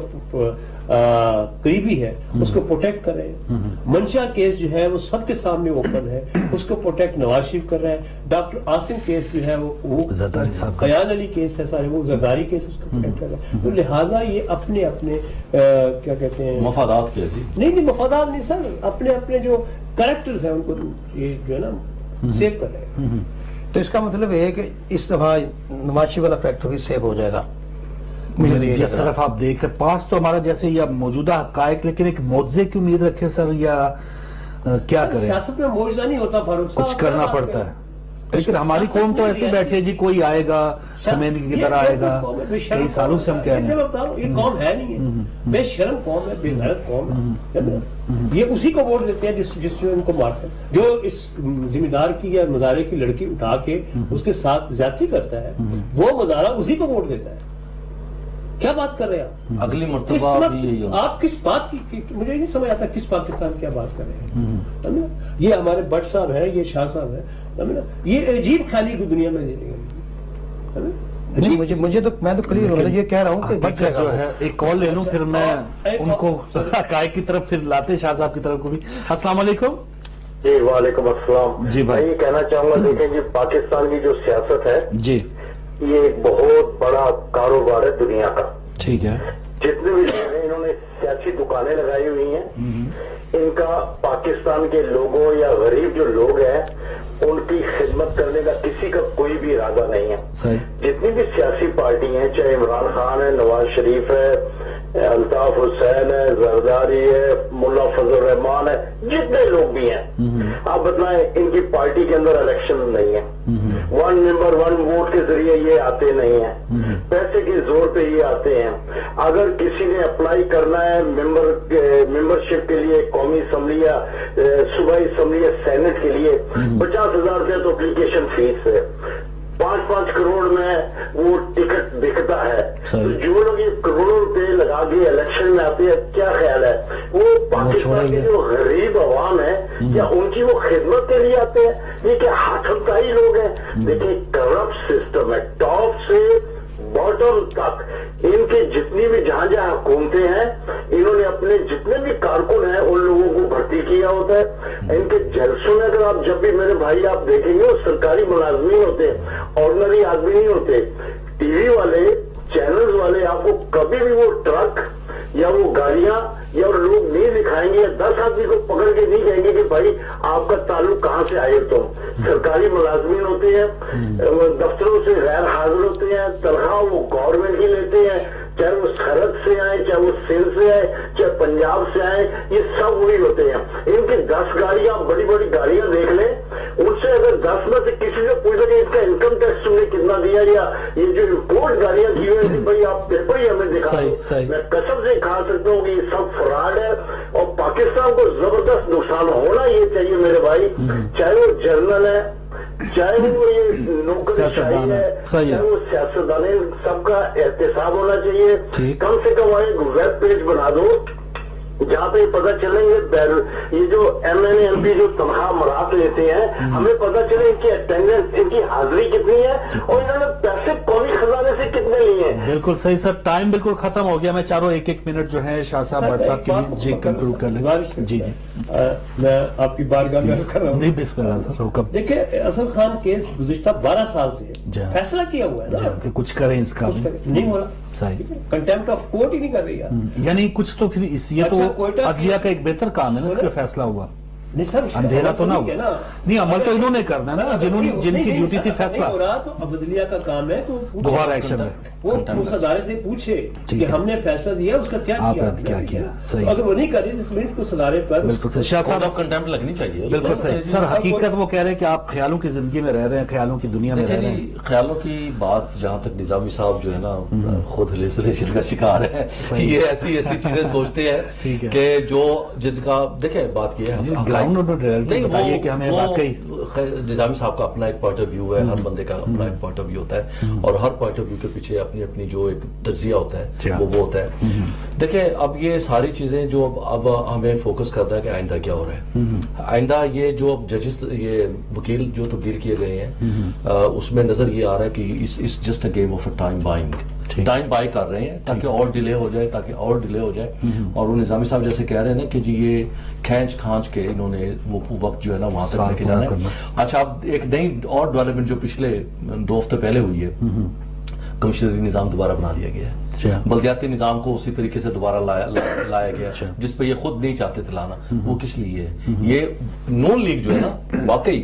قریبی ہے اس کو پروٹیکٹ کر رہے ہیں. منشا کیس جو ہے وہ سب کے سامنے اوپن ہے, اس کو پروٹیکٹ نواز شریف کر رہے ہیں. ڈاکٹر عاصم کیس جو ہے وہ قیان علی کیس ہے, سارے وہ زرداری کیس اس کو پروٹیکٹ کر رہے ہیں. تو لہٰذا یہ اپنے اپنے کیا کہتے ہیں مفادات کے, نہیں مفادات نہیں سر, اپنے اپنے جو کریکٹرز ہیں ان کو یہ جو ہے نا سیو کر رہے ہیں. تو اس کا مطلب یہ ہے کہ اس دفعہ نواز شریف والا فیکٹر بھی سیو ہو جائے گا. جس طرف آپ دیکھ رہے پاس تو ہمارا جیسے یا موجودہ حقائق، لیکن ایک معجزے کی امید رکھے سر، یا کیا کریں؟ سیاست میں معجزہ نہیں ہوتا فاروق صاحب، کچھ کرنا پڑتا ہے. لیکن ہماری قوم تو ایسے بیٹھے جی کوئی آئے گا خمینی کی طرح آئے گا، کئی سالوں سے ہم کہہ رہے ہیں یہ قوم ہے نہیں ہے، بے شرم قوم ہے، بے غیرت قوم ہے. یہ اسی کو ووٹ دیتے ہیں جس سے ان کو مارتے ہیں. جو اس ذمہ دار کی یا مزارے کی لڑکی اٹھا کے اس کے ساتھ زیادتی کرتا ہے، وہ مزارہ اسی کو ووٹ دیتا ہے. کیا بات کر رہے ہیں آپ؟ اگلی مرتبہ آپ کس بات کی، مجھے نہیں سمجھ آتا کس پاکستان کیا بات کر رہے ہیں. یہ ہمارے بٹ صاحب ہیں، یہ شاہ صاحب ہیں، یہ عجیب خیالی کی دنیا میں مجھے تو میں تو کلیئر ہوں، یہ کہہ رہا ہوں کہ بچہ جو ہے ایک کال لے لوں پھر میں ان کو حقائق کی طرف پھر لاتے شاہ صاحب کی طرف کو بھی. السلام علیکم. جی وعلیکم السلام. جی بھائی، میں یہ کہنا چاہوں گا، دیکھیں جی پاکستان کی جو سیاست ہے جی یہ ایک بہت بڑا کاروبار ہے دنیا کا. ٹھیک ہے. جتنے بھی لوگ ہیں انہوں نے سیاسی دکانیں لگائی ہوئی ہیں. ان کا پاکستان کے لوگوں یا غریب جو لوگ ہیں ان کی خدمت کرنے کا کسی کا کوئی بھی ارادہ نہیں ہے. جتنی بھی سیاسی پارٹی ہیں، چاہے عمران خان ہے، نواز شریف ہے، الطاف حسین ہے، زرداری ہے، ملا فضل الرحمان ہے، جتنے لوگ بھی ہیں، آپ بتائیں ان کی پارٹی کے اندر الیکشن نہیں ہے. 1 ممبر 1 ووٹ کے ذریعے یہ آتے نہیں ہیں، پیسے کے زور پہ یہ آتے ہیں. اگر کسی نے اپلائی کرنا ہے ممبرشپ کے لیے قومی اسمبلی یا صوبائی اسمبلی یا سینٹ کے لیے، 50,000 روپے تو اپلیکیشن فیس ہے. 5-5 کروڑ میں وہ ٹکٹ بکتا ہے. جو لوگ یہ کروڑوں روپے لگا کے الیکشن میں آتے ہیں، کیا خیال ہے وہ پاکستان کے جو غریب عوام ہے کیا ان کی وہ خدمت کے لیے آتے ہیں؟ یہ کیا ہاتھ ہتھائی لوگ ہیں؟ دیکھیں کرپٹ سسٹم ہے ٹاپ سے باٹم تک. ان کے جتنی بھی جہاں جہاں حکومتیں ہیں انہوں نے اپنے جتنے بھی کارکن ہیں ان لوگوں کو بھرتی کیا ہوتا ہے. ان کے جلسوں میں اگر آپ جب بھی میرے بھائی آپ دیکھیں گے وہ سرکاری ملازمین ہوتے ہیں، آرڈنری آدمی نہیں ہوتے. ٹی وی والے چینلز والے آپ کو کبھی بھی وہ ٹرک یا وہ گاڑیاں یا لوگ نہیں دکھائیں گے، 10 آدمی کو پکڑ کے نہیں کہیں گے کہ بھائی آپ کا تعلق کہاں سے آئے. تم سرکاری ملازمین ہوتے ہیں، دفتروں سے غیر حاضر ہوتے ہیں، تنخواہ وہ گورنمنٹ کی لیتے ہیں، چاہے وہ سرحد سے آئے، چاہے وہ سندھ سے آئے، چاہے پنجاب سے آئے، یہ سب وہی ہوتے ہیں. ان کی 10 گاڑیاں بڑی بڑی گاڑیاں دیکھ لیں، ان سے اگر 10 میں سے کسی سے پوچھ لیں اس کا انکم ٹیکس تم نے کتنا دیا، یا یہ جو امپورٹ گاڑیاں دی ہوئی ہیں بھائی آپ پیپر ہی ہمیں دکھا دو، میں قسم سے کھا سکتا ہوں کہ یہ سب فراڈ ہے. اور پاکستان کو زبردست نقصان ہونا یہ چاہیے میرے بھائی، چاہے وہ جرنل ہے، چاہے وہ یہ نوکری شاہی ہے، چاہے وہ سیاستدان ہے، سب کا احتساب ہونا چاہیے. کم سے کم ایک ویب پیج بنا دو جہاں پہ پتہ چلیں گے یہ جو M N A M P جو تنخواہ مراد لیتے ہیں ہمیں پتہ چلے ان کی اٹینڈنس، ان کی حاضری کتنی ہے اور انہوں نے پیسے قومی خزانے سے کتنے لیے ہیں. بالکل صحیح سر. ٹائم بالکل ختم ہو گیا. میں چاروں 1-1 منٹ جو ہے شاہ صاحب بٹ صاحب کے لیے جی کنکلوڈ کر لیں. جی میں آپ کی بارگاہ میں کر رہا ہوں. جی بسم اللہ سر. حکم. دیکھیں اصل خان کیس گزشتہ 12 سال سے فیصلہ کیا ہوا ہے نا کہ کچھ کریں اس کا نہیں ہو رہا. کنٹیمپٹ آف کورٹ ہی نہیں کر رہی ہے. یعنی کچھ تو پھر یہ تو عدلیہ کا ایک بہتر کام ہے نا، اس کا فیصلہ ہوا. اندھیرا تو نہ ہوا. نہیں عمل تو انہوں نے کرنا ہے نا، جن کی ڈیوٹی تھی فیصلہ. تو عدلیہ کا کام ہے تو دوبارہ ایکشن ہے. وہ اس ادارے سے پوچھے کہ ہم نے فیصلہ دیا اس کا کیا کیا. اگر وہ نہیں کر رہی تو اس ادارے پر بالکل صحیح. شاہ صاحب آف کنٹیمپٹ لگنی چاہیے. بالکل صحیح سر. حقیقت وہ کہہ رہے ہیں کہ آپ خیالوں کی زندگی میں رہ رہے ہیں، خیالوں کی دنیا میں رہ رہے ہیں. خیالوں کی بات جہاں تک نظامی صاحب جو ہے نا خود ہلیوسینیشن کا شکار ہے. یہ ایسی چیزیں سوچتے ہیں کہ جو جن کا دیکھیں بات کی ہے گراؤنڈ بتائیے کہ ہمیں واقعی نظامی صاحب کا اپنا ایک پوائنٹ آف ویو ہے، ہر بندے کا اپنا ایک پوائنٹ آف ویو ہوتا ہے اور ہر پوائنٹ آف ویو کے پیچھے اپنی جو ایک تجزیہ ہوتا ہے وہ ہوتا ہے. دیکھیں اب یہ ساری چیزیں جو اب ہمیں فوکس کرنا ہے کہ آئندہ کیا ہو رہا ہے. آئندہ یہ جو ججز یہ وکیل جو تبدیل کیے گئے ہیں اس میں نظر یہ آ رہا ہے کہ اس just a game of a time buy کر رہے ہیں تاکہ اور ڈیلے ہو جائے. اور وہ نظامی صاحب جیسے کہہ رہے ہیں نا کہ جی یہ کھانچ کے انہوں نے وہ وقت جو ہے نا وہاں تک لے کے جانا ہے. اچھا اب ایک نئی اور ڈیولپمنٹ جو پچھلے 2 ہفتے پہلے ہوئی ہے، کمشنری نظام دوبارہ بنا دیا گیا ہے. بلدیاتی نظام کو اسی طریقے سے دوبارہ لایا گیا جس پہ یہ خود نہیں چاہتے تھے لانا. وہ کس لیے ہے؟ یہ نون لیگ جو ہے نا واقعی